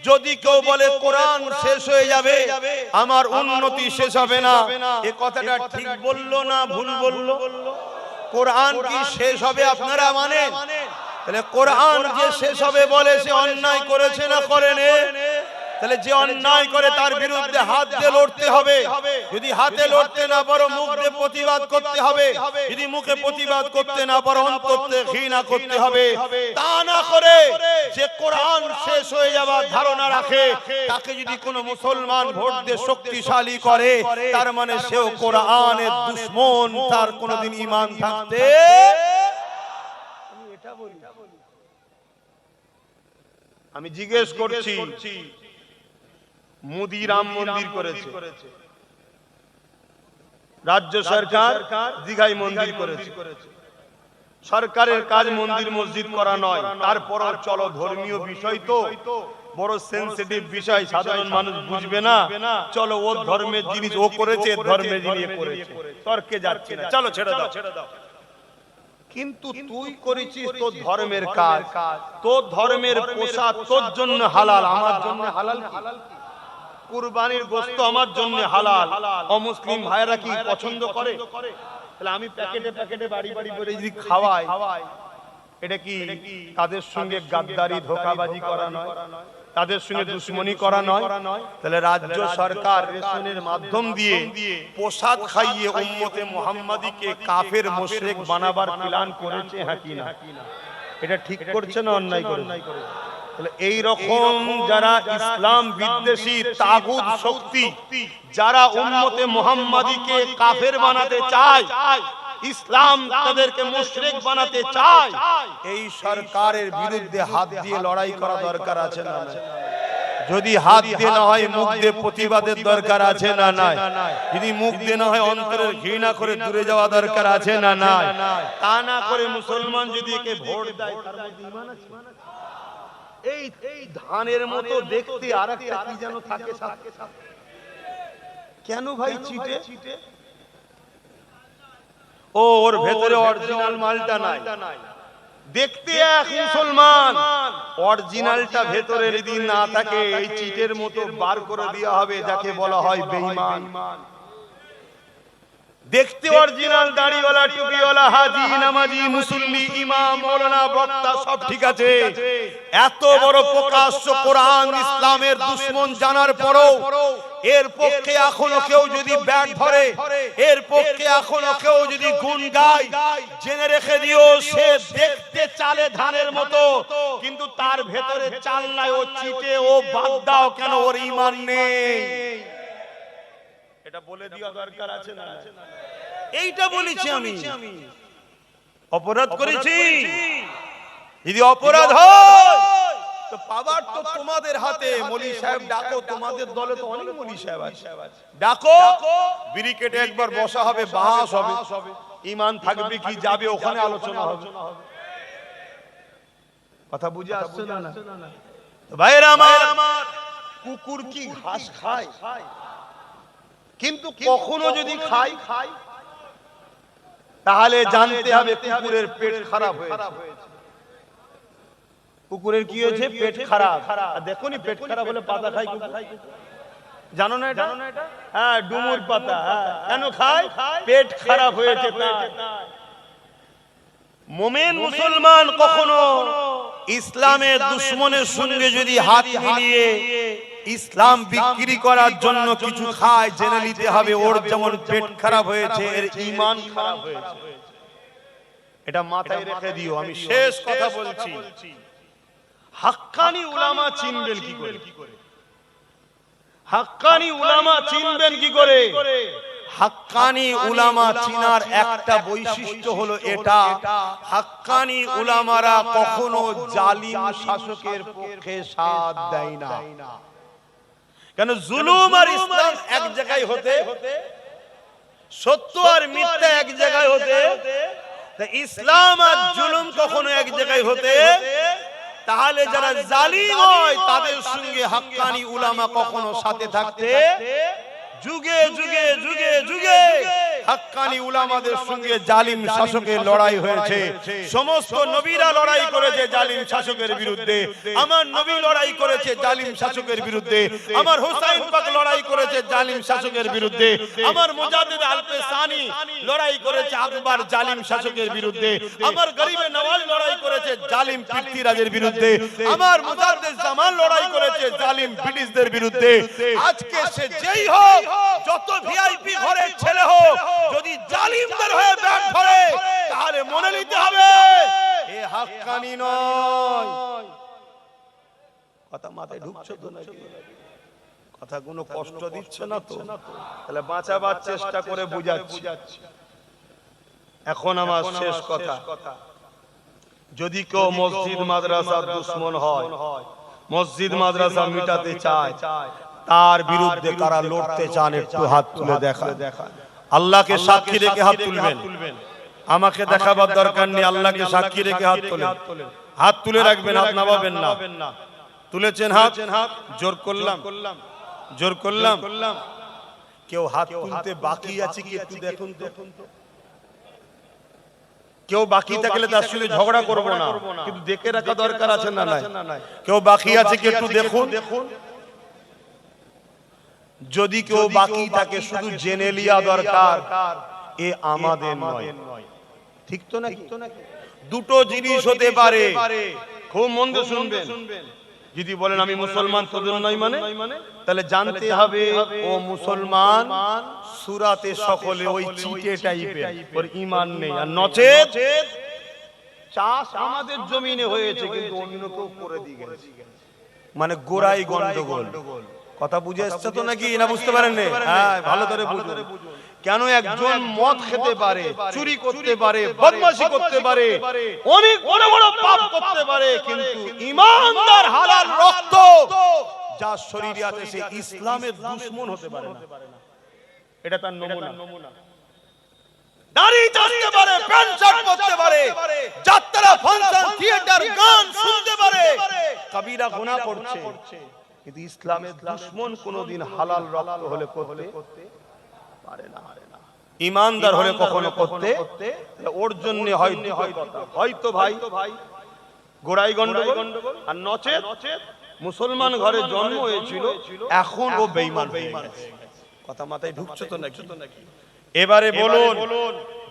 [SPEAKER 1] যদি কেউ বলে কোরআন শেষ হয়ে যাবে, আমার উন্নতি শেষ হবে না, এই কথাটা ঠিক বললো না ভুল বললো? কোরআন কি শেষ হবে আপনারা মানেন? তাহলে কোরআন যে শেষ হবে বলে, সে অন্যায় করেছে না করেনি? তাহলে যে অন্যায় করে তার বিরুদ্ধে হাত দিয়ে লড়তে হবে। যদি হাতে লড়তে না পারো, মুখ দিয়ে প্রতিবাদ করতে হবে। যদি মুখে প্রতিবাদ করতে না পারো, অন্তর থেকে ঘৃণা করতে হবে। তা না করে যে কোরআন শেষ হয়ে যাবার ধারণা রাখে, তাকে যদি কোনো মুসলমান ভোট দিয়ে শক্তিশালী করে, তার মানে সেও কোরআনের দুশমন, তার কোনোদিন ঈমান থাকতে। আমি জিজ্ঞেস করছি, মোদি রাম মন্দির করেছে, রাজ্য সরকার দীঘায় মন্দির করেছে। সরকারের কাজ মন্দির মসজিদ করা নয়, তারপরও চলো ধর্মীয় বিষয় তো বড় সেনসিটিভ বিষয়, সাধারণ মানুষ বুঝবে না, চলো ওর ধর্মের জিনিস ও করেছে, ধর্মের জিনিস করেছে, তর্কে যাচ্ছে না, চলো ছেড়ে দাও। কিন্তু তুই করেছিস তোর ধর্মের কাজ, তোর ধর্মের পোশাক তোর জন্য হালাল, আমার জন্য হালাল কি? কুরবানির গোশত আমার জন্য হালাল, অমুসলিম ভাইরা কি পছন্দ করে? তাহলে আমি প্যাকেটে প্যাকেটে বাড়ি বাড়ি করে যদি খাওয়াই, এটা কি তাদের সঙ্গে গাদ্দারি ধোঁকাবাজি করা নয়? তাদের সঙ্গে দুশ্মনী করা নয়? তাহলে রাজ্য সরকার রেশনের মাধ্যম দিয়ে প্রসাদ খাইয়ে উম্মতে মুহাম্মাদিকে কাফের মুশরিক বানাবার প্ল্যান করেছে, হ্যাঁ কি না? এটা ঠিক করছে না অন্যায় করেছে? তাহলে এই রকম যারা ইসলাম বিদ্বেষী তাগুত শক্তি, যারা উম্মতে মুহাম্মাদিকে কাফের বানাতে চায়, ইসলাম তাদেরকে মুশরিক বানাতে চায়, এই সরকারের বিরুদ্ধে হাত দিয়ে লড়াই করা দরকার আছে না? যদি হাত দিয়ে না হয় মুখ দিয়ে প্রতিবাদের দরকার আছে না নাই? যদি মুখ দিয়ে না হয় অন্তরের ঘৃণা করে দূরে যাওয়া দরকার আছে না নাই? তা না করে মুসলমান যদি একে ভোট দেয়, তার মধ্যে ঈমান আছে? এই ধানের মতো দেখতে আরেকটা কি যেন থাকে সাথে। কেন ভাই চিটে? ওর ভেতরে অরিজিনাল মালটা নাই, দেখতে এক মুসলমান, অরিজিনালটা ভেতরে যদি না থাকে এই চিটের মতো বার করে দেওয়া হবে, যাকে বলা হয় বেঈমান। দেখতে অরিজিনাল, দাড়িওয়ালা, টুপিওয়ালা, হাজি, নামাজি, মুসল্লি, ইমাম, মাওলানা, বক্তা সব ঠিক আছে, এত বড় প্রকাশ্য কোরআন ইসলামের দুশমন জানার পরও এর পক্ষে এখনো কেউ যদি ব্যাট ধরে, এর পক্ষে এখনো কেউ যদি গুণ গায়, জেনে রেখে দিও সে দেখতে চালে ধানের মতো, কিন্তু তার ভেতরে চাল নাই, ও চিটে, ও বাদ দাও, কেন ওর ঈমান নেই। এটা বলে দেওয়া দরকার আছে না? এইটা বলেছি আমি, অপরাধ করেছি, যদি অপরাধ হয় তো পাবার তো তোমাদের হাতে। মৌলী সাহেব ডাকো, তোমাদের দলে তো অনেক মৌলী সাহেব আছে, ডাকো, ব্রিকেটে একবার বসা হবে, বাহাস হবে, ঈমান থাকবে কি যাবে, ওখানে আলোচনা হবে। কথা বুঝে আসছে না? ভাইরা আমার, কুকুর কি ঘাস খায়? কিন্তু কখনো যদি খায় তাহলে জানতে হবে কুকুরের পেট খারাপ হয়েছে। কুকুরের কি হয়েছে? পেট খারাপ। দেখোনি পেট খারাপ হলে পাতা খায় কুকুর, জানো না এটা? হ্যাঁ, ডুমুর পাতা। কেন খায়? পেট খারাপ হয়েছে তাই। মুমিন মুসলমান কখনো ইসলামের দুশমনের সঙ্গে যদি হাত মিলিয়ে ইসলাম বিক্রি করার জন্য কিছু খায়, জেনে নিতে হবে ওর যেমন পেট খারাপ হয়েছে, এর ঈমান খারাপ হয়েছে। এটা মাথায় রেখে দিও। আমি শেষ কথা বলছি, হাক্কানি উলামা চিনবেন কি করে? হাক্কানি উলামা চিনবেন কি করে? হাক্কানি উলামা চিনার একটা বৈশিষ্ট্য হলো এটা, হাক্কানি উলামারা কখনো জালিম শাসকের পক্ষে সাথ দেয় না। কেন? জুলুম আর ইসলাম এক জায়গায় হতে, সত্য আর মিথ্যা এক জায়গায় হতে, ইসলাম আর জুলুম কখনো এক জায়গায় হতে, তাহলে যারা জালিম হয় তাদের সঙ্গে হাক্কানি উলামা কখনো সাথে থাকতে, যুগে যুগে যুগে যুগে হাক্কানি উলামাদের সঙ্গে জালিম শাসকের লড়াই হয়েছে। সমস্ত নবীরা লড়াই করেছে জালিম শাসকের বিরুদ্ধে, আমার নবী লড়াই করেছে জালিম শাসকের বিরুদ্ধে, আমার হুসাইন পাক লড়াই করেছে জালিম শাসকের বিরুদ্ধে, আমার মুজাদ্দিদ আল-পেসানি লড়াই করেছে আকবর জালিম শাসকের বিরুদ্ধে, আমার গরিবে নওয়াজ লড়াই করেছে জালিম পৃথ্বীরাজের বিরুদ্ধে, আমার মুজাদ্দিদ জামান লড়াই করেছে জালিম ব্রিটিশদের বিরুদ্ধে। আজকে সে যেই হোক, যত ভিআইপি ঘরের ছেলে হোক, যদি জালিমদের হয়ে ব্যাট ধরে তাহলে মনে নিতে হবে এ হাক্কানি নয়। কথা মাথায় ঢুকছে তো নাকি? কথা কোনো কষ্ট দিচ্ছে না তো? তাহলে বাঁচাবার চেষ্টা করে বুঝাচ্ছি। এখন আমার শেষ কথা, যদি কেউ মসজিদ মাদ্রাসার দুশমন হয়, মসজিদ মাদ্রাসা মিটাতে চায়, তার বিরুদ্ধে কারা লড়তে চান একটু হাত তুলে দেখা। আল্লাহকে সাক্ষী রেখে হাত তুলবেন, আমাকে দেখাবার দরকার নেই, আল্লাহকে সাক্ষী রেখে হাত তোলেন। হাত তুলে রাখবেন, হাত নামাবেন না। তুলেছেন হাত, জোর করলাম, জোর করলাম। কেউ হাত তুলতে বাকি আছে কি একটু দেখুন তো। কেউ বাকি থাকলে তার সাথে ঝগড়া করব না, কিন্তু দেখে রাখা দরকার আছে না নাই? কেউ বাকি আছে কি একটু দেখুন। যদি কেউ বাকি থাকে শুধু জেনে লিয়া দরকার এ আমাদের নয়, ঠিক তো নাকি? দুটো জিনিস হতে পারে, খুব মন দিয়ে শুনবেন। যদি বলেন আমি মুসলমান তোদের নয় মানে, তাহলে জানতে হবে ও মুসলমান সূরাতে সকলে ওই চিটে টাইপের, ওর ঈমান নেই। আর নচেত চাষ আমাদের জমিনে হয়েছে কিন্তু অন্য কেউ করে দিয়ে গেছে, মানে গোড়াই গন্ডগোল। কথা বুঝে এসছে তো নাকি না বুঝতে পারেন না? হ্যাঁ, ভালো করে বুঝুন। কেন একজন মদ খেতে পারে, চুরি করতে পারে, বদমাশি করতে পারে, অনেক বড় বড় পাপ করতে পারে, কিন্তু ঈমানদার হালাল রক্ত যার শরীরে আছে সে ইসলামের দুশমন হতে পারে না। এটা তার নমুনা। দাড়ি চাচতে পারে, প্যান্ট শার্ট পরতে পারে, যাত্রা, ফাংশন, থিয়েটার, গান শুনতে পারে, কবিরা গুনাহ করছে, কিন্তু ইসলামের দুশমন কোনদিন হালাল রক্ত হলে করতে পারে না। ঈমানদার হলে কখনো করতে, ওর জন্য হয়তো ভাই গোড়াই গন্ডগোল, আর নচেত মুসলমান ঘরে জন্ম হয়েছিল, এখন ও বেঈমান হয়ে গেছে। কথা মাথায় ঢুকছে তো নাকি? এবারে বলুন,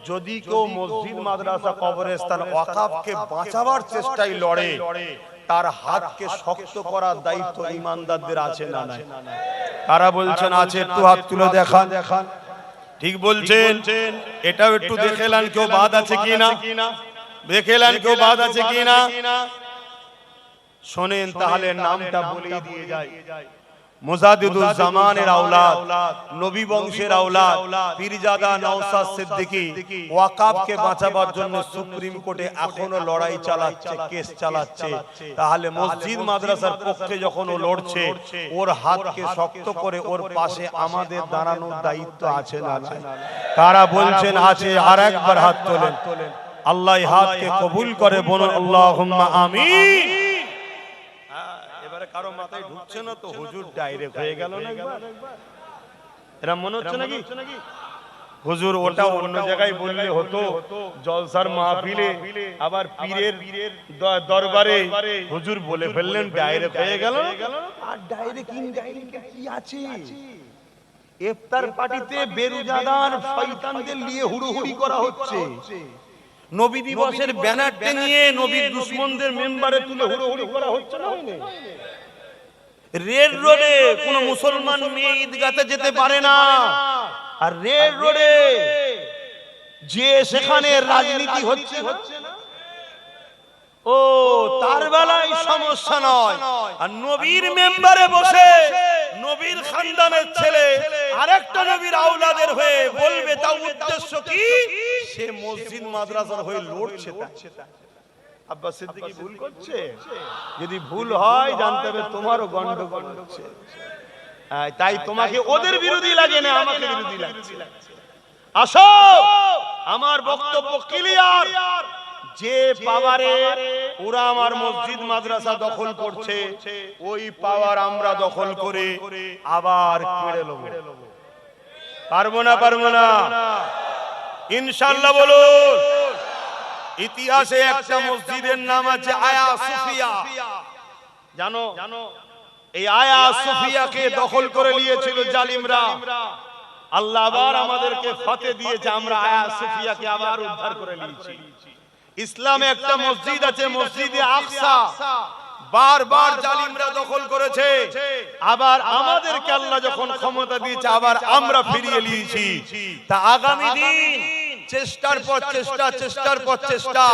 [SPEAKER 1] যদি কেউ মসজিদ, মাদ্রাসা, কবরস্থান, ওয়াকাফকে বাঁচাবার চেষ্টায় লড়ে, তার হাতকে শক্ত করার দায়িত্ব ঈমানদারদের আছে না নাই? কারা বলছেন আছে? একটু হাত তুলে দেখান। ঠিক বলছেন। এটাও একটু দেখেলেন কেউ বাদ আছে কিনা, দেখেলেন কেউ বাদ আছে কিনা। শোনেন তাহলে নামটা বলে দিয়ে যায়। মুজাদ্দিদুল জামানের আওলাদ, নবী বংশের আওলাদ, পীরজাদা নওশাদ সিদ্দিকী ওয়াকাফকে বাঁচাবার জন্য সুপ্রিম কোর্টে এখনো লড়াই চালাচ্ছে, কেস চালাচ্ছে। তাহলে মসজিদ মাদ্রাসার পক্ষে যখন ও লড়ছে, ওর হাতকে শক্ত করে ওর পাশে আমাদের দাঁড়ানোর দায়িত্ব আছে না? কারা বলছেন আছে? আর একবার হাত তোলেন। আল্লাহ হাতকে কবুল করে, বলুন আল্লাহুম্মা আমিন। কারো মাথায় ঢুকছে না তো হুজুর ডাইরেক্ট হয়ে গেল না একবার? এরা মনে হচ্ছে নাকি হুজুর ওটা অন্য জায়গায় বললে হতো, জলসার মাহফিলে, আবার পীরের দরবারে হুজুর বলে ফেললেন ডাইরেক্ট হয়ে গেল। আর ডাইরেক্ট ইনডাইরেক্ট কি আছে? ইফতার পার্টিতে বেরুজাদার শয়তানদের নিয়ে হুড়োহুড়ি করা হচ্ছে, নবী দিবসের ব্যানারটা নিয়ে নবীর দুশমনদের মেম্বারে তুলে হুড়োহুড়ি করা হচ্ছে না? রেড রোডে কোন মুসলমান মেয়ে ঈদগাতে যেতে পারে না, আর রেড রোডে যে সেখানে রাজনীতি হচ্ছে না। ও তার বেলায় সমস্যা নয়, আর নবীর মেম্বারে বসে নবীর খানদানের ছেলে আরেকটা নবীর আওলাদের হয়ে বলবে, তার উদ্দেশ্য কি? সে মসজিদ মাদ্রাসার হয়ে লড়ছে। আব্বাস সিদ্দিকী ভুল করছে? যদি ভুল হয় জানতে হবে তোমারও গন্ডগোল হচ্ছে। তাই তোমাকে ওদের বিরোধী লাগে না, আমাকে বিরোধী লাগছে। আসো, আমার বক্তব্য ক্লিয়ার। যে পাওয়ারে ওরা আমার মসজিদ মাদ্রাসা দখল করছে, ওই পাওয়ার আমরা দখল করে আবার কেড়ে নেব। পারবো না? পারবো না ইনশাআল্লাহ। বলুন। ইতিহাসে একটা মসজিদের নাম আছে আয়া সুফিয়া। জানো? এই আয়া সুফিয়াকে দখল করে নিয়েছিল জালিমরা। আল্লাহ আবার আমাদেরকে ফতে দিয়েছে, আমরা আয়া সুফিয়াকে আবার উদ্ধার করে নিয়েছি। ইসলামে একটা মসজিদ আছে, মসজিদে আকসা, বারবার জালিমরা দখল করেছে, আবার আমাদেরকে আল্লাহ যখন ক্ষমতা দিয়েছে আবার আমরা ফিরিয়ে নিয়েছি। তা আগামী দিন
[SPEAKER 2] চেষ্টার পর চেষ্টা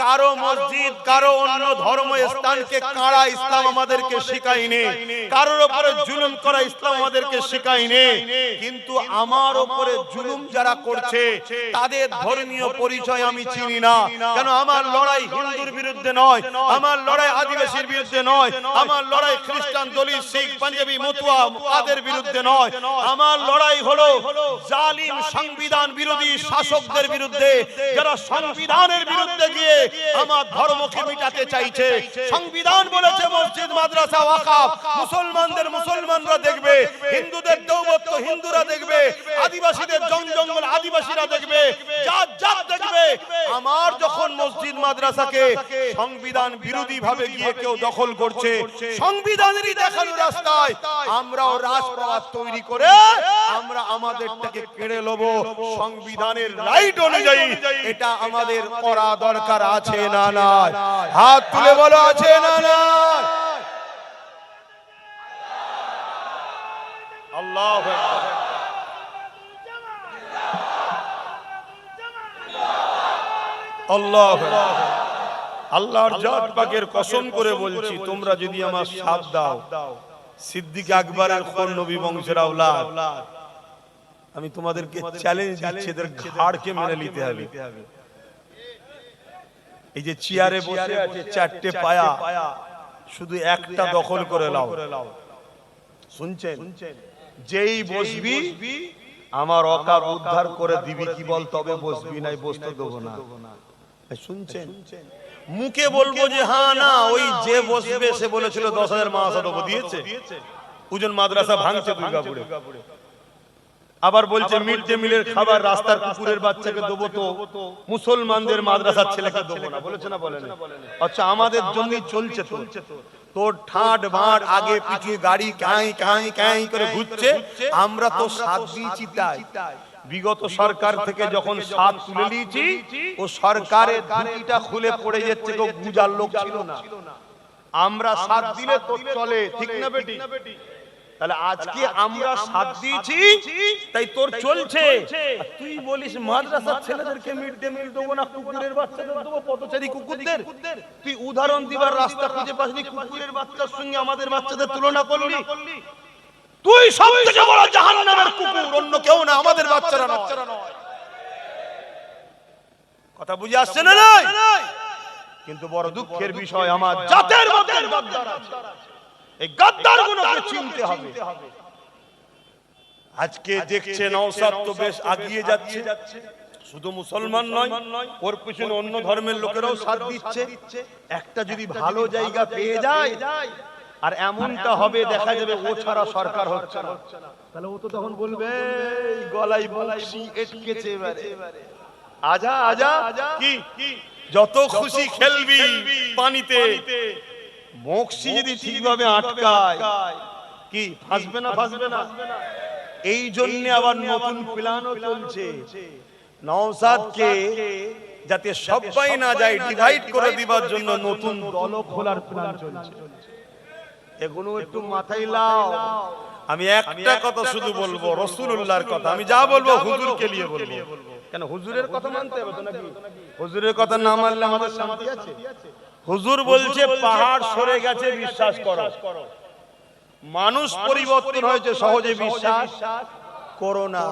[SPEAKER 2] কারো মসজিদ কারো অন্য ধর্ম স্থানকে কাড়া ইসলাম আমাদেরকে শেখায়নি, কারোর উপরে জুলুম করা ইসলাম আমাদেরকে শেখায়নি। কিন্তু আমার উপরে জুলুম যারা করছে তাদের ধর্মীয় পরিচয় আমি চিনি না। কেন আমার লড়াই হিন্দুর বিরুদ্ধে নয়, আমার লড়াই আদিবাসীর বিরুদ্ধে নয়, আমার লড়াই খ্রিস্টান দলিত শিখ পাঞ্জাবি মতুয়া তাদের বিরুদ্ধে নয়। আমার লড়াই হলো জালিম সংবিধান বিরোধী শাসকদের বিরুদ্ধে, যারা সংবিধানের বিরুদ্ধে গিয়ে আমার ধর্মকে মিটাতে চাইছে। সংবিধান বলেছে মসজিদ মাদ্রাসা ওয়াকফ মুসলমানরা দেখবে, হিন্দুদের দৌবত্ব হিন্দুরা দেখবে, আদিবাসীদের জঙ্গল আদিবাসীরা দেখবে, জাত দেখবে। আমার যখন মসজিদ মাদ্রাসাকে সংবিধান বিরোধী ভাবে গিয়ে কেউ দখল করছে, সংবিধানেরই দেখানো রাস্তায় আমরাও রাজপথ তৈরি করে আমরা আমাদেরটাকে কেড়ে নেব সংবিধানের রাইট অনুযায়ী। এটা আমাদের করা দরকার আছে না নাই? হাত তুলে বলো আছে না নাই? আল্লাহু আকবার। আল্লাহু আকবার। আল্লাহর জাত পাকের কসম করে বলছি, তোমরা যদি আমার সাথ দাও, সিদ্দিক আকবরের কোন নবী বংশের আওলাদ, আমি তোমাদেরকে চ্যালেঞ্জ দিচ্ছি, এদের ঘাড়কে মেরে নিতে হবে। এই যে চেয়ারে বসে আছে চারটে পায়া, শুধু একটা দখল করে নাও। শুনছেন? যেই বসবি আমার অকাব উদ্ধার করে দিবি, কি বল? তবে বসবি, নাই বসতে দেবো না। শুনছেন? মুখে বলবো যে হ্যাঁ না, ওই যে বসবে সে বলেছিল 10,000 মাদ্রাসা দেবো, দিয়েছে। উজন মাদ্রাসা ভাঙছে দুর্গাপুরে। আবার বলছে মিড ডে মিলের খাবার রাস্তার কুকুরের বাচ্চাকে দেবো, তো মুসলমানদের মাদ্রাসার ছেলেকে দেবো না, বলেছে না বলেন? আচ্ছা, আমাদের জন্যই চলছে তো। তোর ঠাট ভাট আগে পিছিয়ে গাড়ি কাঁই করে ঘুরছে, আমরা তো সাথ দিয়েছি। তাই বিগত সরকার থেকে যখন সাথ তুলে নিয়েছি, ও সরকারের ধুতিটা খুলে পড়ে যাচ্ছে, কেউ গুজার লোক ছিল না। আমরা সাথ দিলে তো চলে, ঠিক না বেটি? তাহলে আজকে আমরা সাথ দিয়েছি তাই তোর চলছে। তুই বলিস মাদ্রাসার ছেলেদেরকে মিড ডে মিল দেবো না, কুকুরের বাচ্চাদের দেবো, পথচারী কুকুরদের। তুই উদাহরণ দিবার রাস্তা খুঁজে পাসনি, কুকুরের বাচ্চার সঙ্গে আমাদের বাচ্চাদের তুলনা করলি। তুই সবথেকে বড় জাহান্নামের কুকুর, অন্য কেউ না, আমাদের বাচ্চারা নয়। কথা বুঝে আসছে না? কিন্তু বড় দুঃখের বিষয়, আমার জাতের মধ্যে গাদ্দার আছে। এই গাদ্দারগুলোকে চিনতে হবে। আজকে দেখছে নওশাদ তো বেশ আগিয়ে যাচ্ছে, শুধু মুসলমান নয়, ওর পিছনে অন্য ধর্মের লোকেরাও সাথ দিচ্ছে। একটা যদি ভালো জায়গা পেয়ে যায়, আর এমনটা হবে দেখা যাবে ও ছাড়া সরকার হচ্ছে না, তাহলে ও তো তখন বলবে গলায় বলছি এটকেছে, এবারে আজা আজা কি যত খুশি খেলবি পানিতে, বক্সি যদি ঠিকভাবে আটকায় কি ফাঁসবে না? ফাঁসবে না। এই জন্য আবার নতুন প্ল্যানও চলছে, নওশাদকে যাতে সবাই না যায় ডিভাইড করে দিবার জন্য নতুন দল খোলার প্ল্যান চলছে। এগুলো একটু মাথায় লাও। আমি একটা কথা শুধু বলবো, রাসূলুল্লাহর কথা। আমি যা বলবো হুজুরকে নিয়ে বলবো। কেন হুজুরের কথা মানতে হবে তো নাকি? হুজুরের কথা না মানলে আমাদের শান্তি আছে? হুজুর বলছে পাহাড় সরে গেছে, বিশ্বাস করো। মানুষ পরিবর্তন হয়েছে, সহজে বিশ্বাস করো না।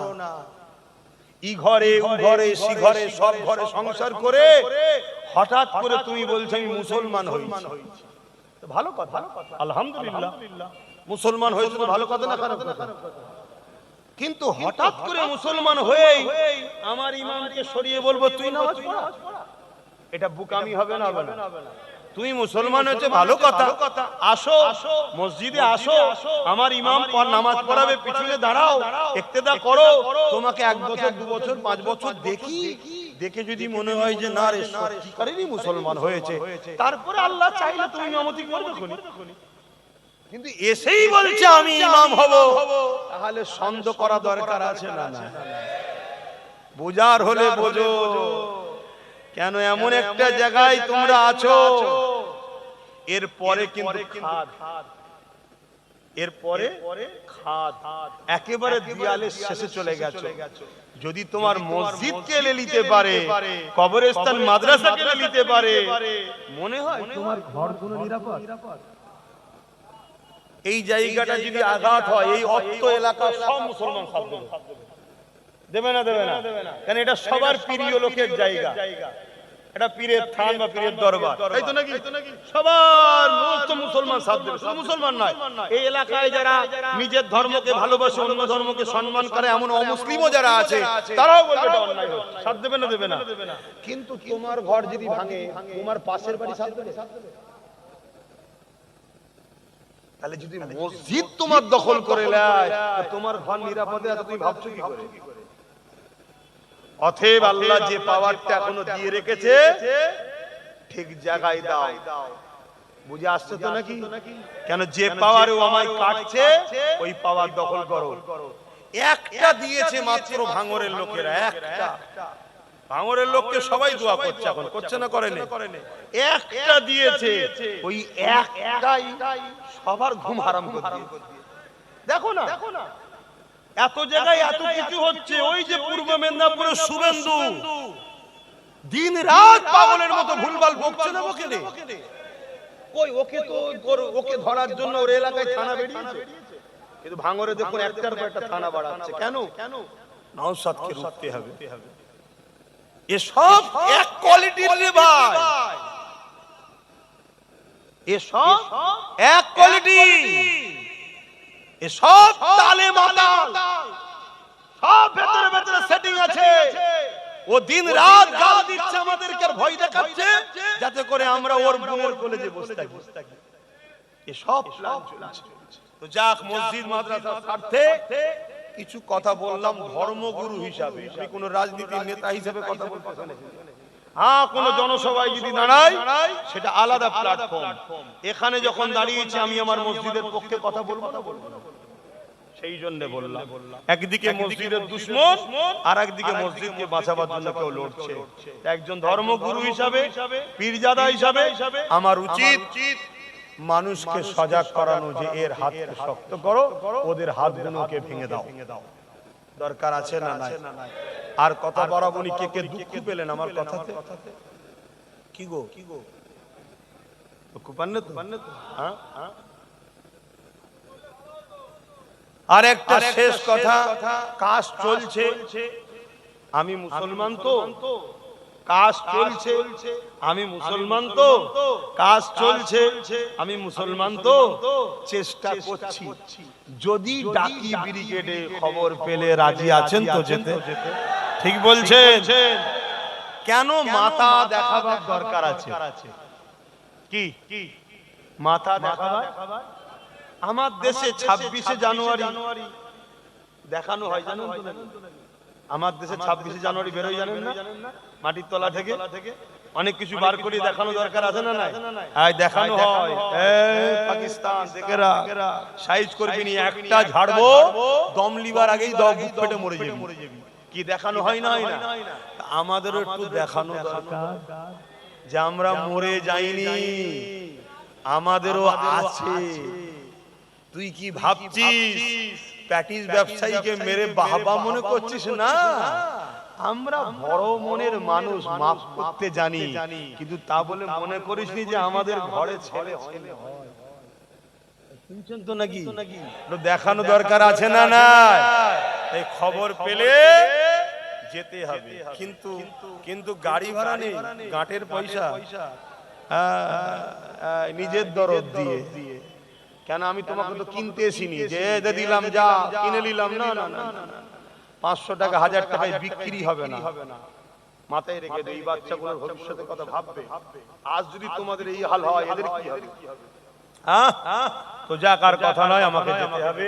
[SPEAKER 2] ই ঘরে ও ঘরে সি ঘরে সব ঘরে সংসার করে হঠাৎ করে তুমি বলছো আমি মুসলমান হয়েছি। ভালো কথা, আলহামদুলিল্লাহ মুসলমান হয়েছে তো ভালো কথা না খারাপ কথা? কিন্তু হঠাৎ করে মুসলমান হয়ে আমার ইমামকে সরিয়ে বলবো তুই নামাজ পড়া, এটা বুকামি হবে না? হবে না। তুমি মুসলমান হয়েছে ভালো কথা, আসো মসজিদে আসো, আমার ইমাম নামাজ পড়াবে, পিছনে দাঁড়াও, ইক্তেদা করো। তোমাকে 1 বছর 2 বছর 5 বছর দেখি, দেখে যদি মনে হয় যে না রে সত্যিকারেরই মুসলমান হয়েছে, তারপরে আল্লাহ চাইলে তুমি ইমামতি করবে। কিন্তু এসেই বলছে আমি ইমাম হব, তাহলে সন্দেহ করা দরকার আছে না? না, বোঝার হলে বোঝো। কেন এমন একটা জায়গায় তোমরা আছো, এরপরে কিন্তু
[SPEAKER 1] এরপরে খাদ একেবারে দেয়ালের শেষে চলে গেছে। যদি তোমার মসজিদকে এলে নিতে পারে, কবরস্থান মাদ্রাসাকে এলে নিতে পারে, মনে হয় তোমার ঘরগুলো নিরাপদ। এই জায়গাটা যদি আঘাত হয়, এই অত্ত এলাকা সব মুসলমান দেবে না, দেবে না, কারণ এটা সবার প্রিয় লোকের জায়গা, এটা পীরের থান বা পীরের দরবার, তাই তো নাকি? সবার সমস্ত মুসলমান সাথ দেবে, শুধু মুসলমান নয়, এই এলাকায় যারা নিজের ধর্মকে ভালোবাসে, অন্য ধর্মকে সম্মান করে, এমন অমুসলিমও যারা আছে, তারাও বলবে এটা অন্যায় হচ্ছে, সাথ দেবে না, দেবে না। কিন্তু তোমার ঘর যদি ভাঙে, তোমার পাশের বাড়ি সাথ দেবে? তাহলে যদি মসজিদ তোমার দখল করে নেয়, তোমার ঘর নিরাপদে আছে তুমি ভাবছো কি করে? অতএব আল্লাহ যে পাওয়ারটা এখনো দিয়ে রেখেছে, ঠিক জায়গায় দাও। বুঝে আসছে তো নাকি? কেন যে পাওয়ারে ও আমায় কাটছে, ওই পাওয়ার দখল করো। একটা দিয়েছে মাত্র ভাঙরের লোকেরা, একটা। ভাঙরের লোককে সবাই দোয়া করছে, এখন করছে না, করেনি? একটা দিয়েছে, ওই একটাই সবার ঘুম হারাম করে দিয়েছে। দেখো না, এত জায়গায় এত কিছু হচ্ছে। ওই যে পূর্ব মেদিনীপুরের শুভেন্দু দিন রাত পাগলের মতো ভুলভাল বকছে না, বকেলে কই? ওকে তো ওকে ধরার জন্য ওর এলাকায় থানা বেরিয়েছে, কিন্তু ভাঙরে দেখুন একটার পর একটা থানা বাড়াচ্ছে। কেন? নওশাদকে রুখতে হবে। এসব এক কোয়ালিটির রে ভাই, এসব এক কোয়ালিটি, এসব তালে মাতাল, সব ভেতরে ভেতরে সেটিং আছে। ও দিন রাত গাল দিচ্ছে আমাদেরকে, আর ভয় দেখাচ্ছে যাতে করে আমরা ওর বোনের কলেজে বসে থাকি। এসব প্ল্যান চলছে। তো যাক, মসজিদ মাদ্রাসার স্বার্থে কিছু কথা বললাম ধর্মগুরু হিসাবে, আমি কোন রাজনীতির নেতা হিসাবে কথা বলতে চাই না। হ্যাঁ, কোন জনসভায় যদি দাঁড়াই, সেটা আলাদা প্ল্যাটফর্ম। এখানে যখন দাঁড়িয়েছি, আমি আমার মসজিদের পক্ষে কথা বলবো না, বলবো না, সেই জন্য বললাম। একদিকে মসজিদের দুশমন, আর একদিকে মসজিদকে বাঁচাবার জন্য কেউ লড়ছে। একজন ধর্মগুরু হিসাবে, পীরজাদা হিসাবে আমার উচিত মানুষকে সজাগ করানো, যে এর হাতকে শক্ত করো, ওদের হাতগুলোকে ভেঙে দাও। দরকার আছে না নাই? আর কথা বরাবরই কে কে দুঃখ পেলেন আমার কথাতে? কি গো, দুঃখ পান না তো? হ্যাঁ। আর একটা শেষ কথা, কাজ চলছে, আমি মুসলমান তো, কাজ চলছে, আমি মুসলমান তো, কাজ চলছে, আমি মুসলমান তো, চেষ্টা করছি। যদি ডাকি ব্রিগেডে খবর পেলে রাজি আছেন তো যেতে? ঠিক বলছেন? কেন মাথা দেখাবার দরকার আছে? কি মাথা দেখাবার? আমার দেশে 26শে জানুয়ারি দেখানো হয়, জানেন তো? আমার দেশে 26শে জানুয়ারি বেরোয়, জানেন না? মাটির তলা থেকে অনেক কিছু বার করে দেখানো দরকার আছে না নাই? হ্যাঁ, দেখানো হয়। পাকিস্তান দেখেরা সাইজ করবি নি, একটা ঝাড়বো, দম লিবার আগেই বুক ফেটে মরে যাবি। কি দেখানো হয় না? হয় না? আমাদেরও একটু দেখানো দরকার যে আমরা মরে যাইনি, আমাদেরও আছে। তুই কি ভাবছিস প্যাটিস ব্যবসায়ীকে মেরে বাহবা মনে করছিস? না, আমরা বড় মনের মানুষ, মাফ করতে জানি, কিন্তু তা বলে মনে করিসনি যে আমাদের ঘরে ছেলে হয়। শুনছেন তো নাকি? দেখানো দরকার আছে না? না, এই খবর পেলে যেতে হবে, কিন্তু গাড়ি ভাড়া নেই, গাঁটের পয়সা, নিজের দরদ দিয়ে। কেন? আমি তোমাকে তো কিনতে এসিনি যে দিলাম, যা কিনে নিলাম। না, 500 টাকা 1000 টাকায় বিক্রি হবে না। মাথায় রেখে এই বাচ্চাগুলোর ভবিষ্যতের কথা ভাববে। আজ যদি তোমাদের এই হাল হয়, এদের কি হবে? তো যাক, আর কথা নয়, আমাকে যেতে হবে।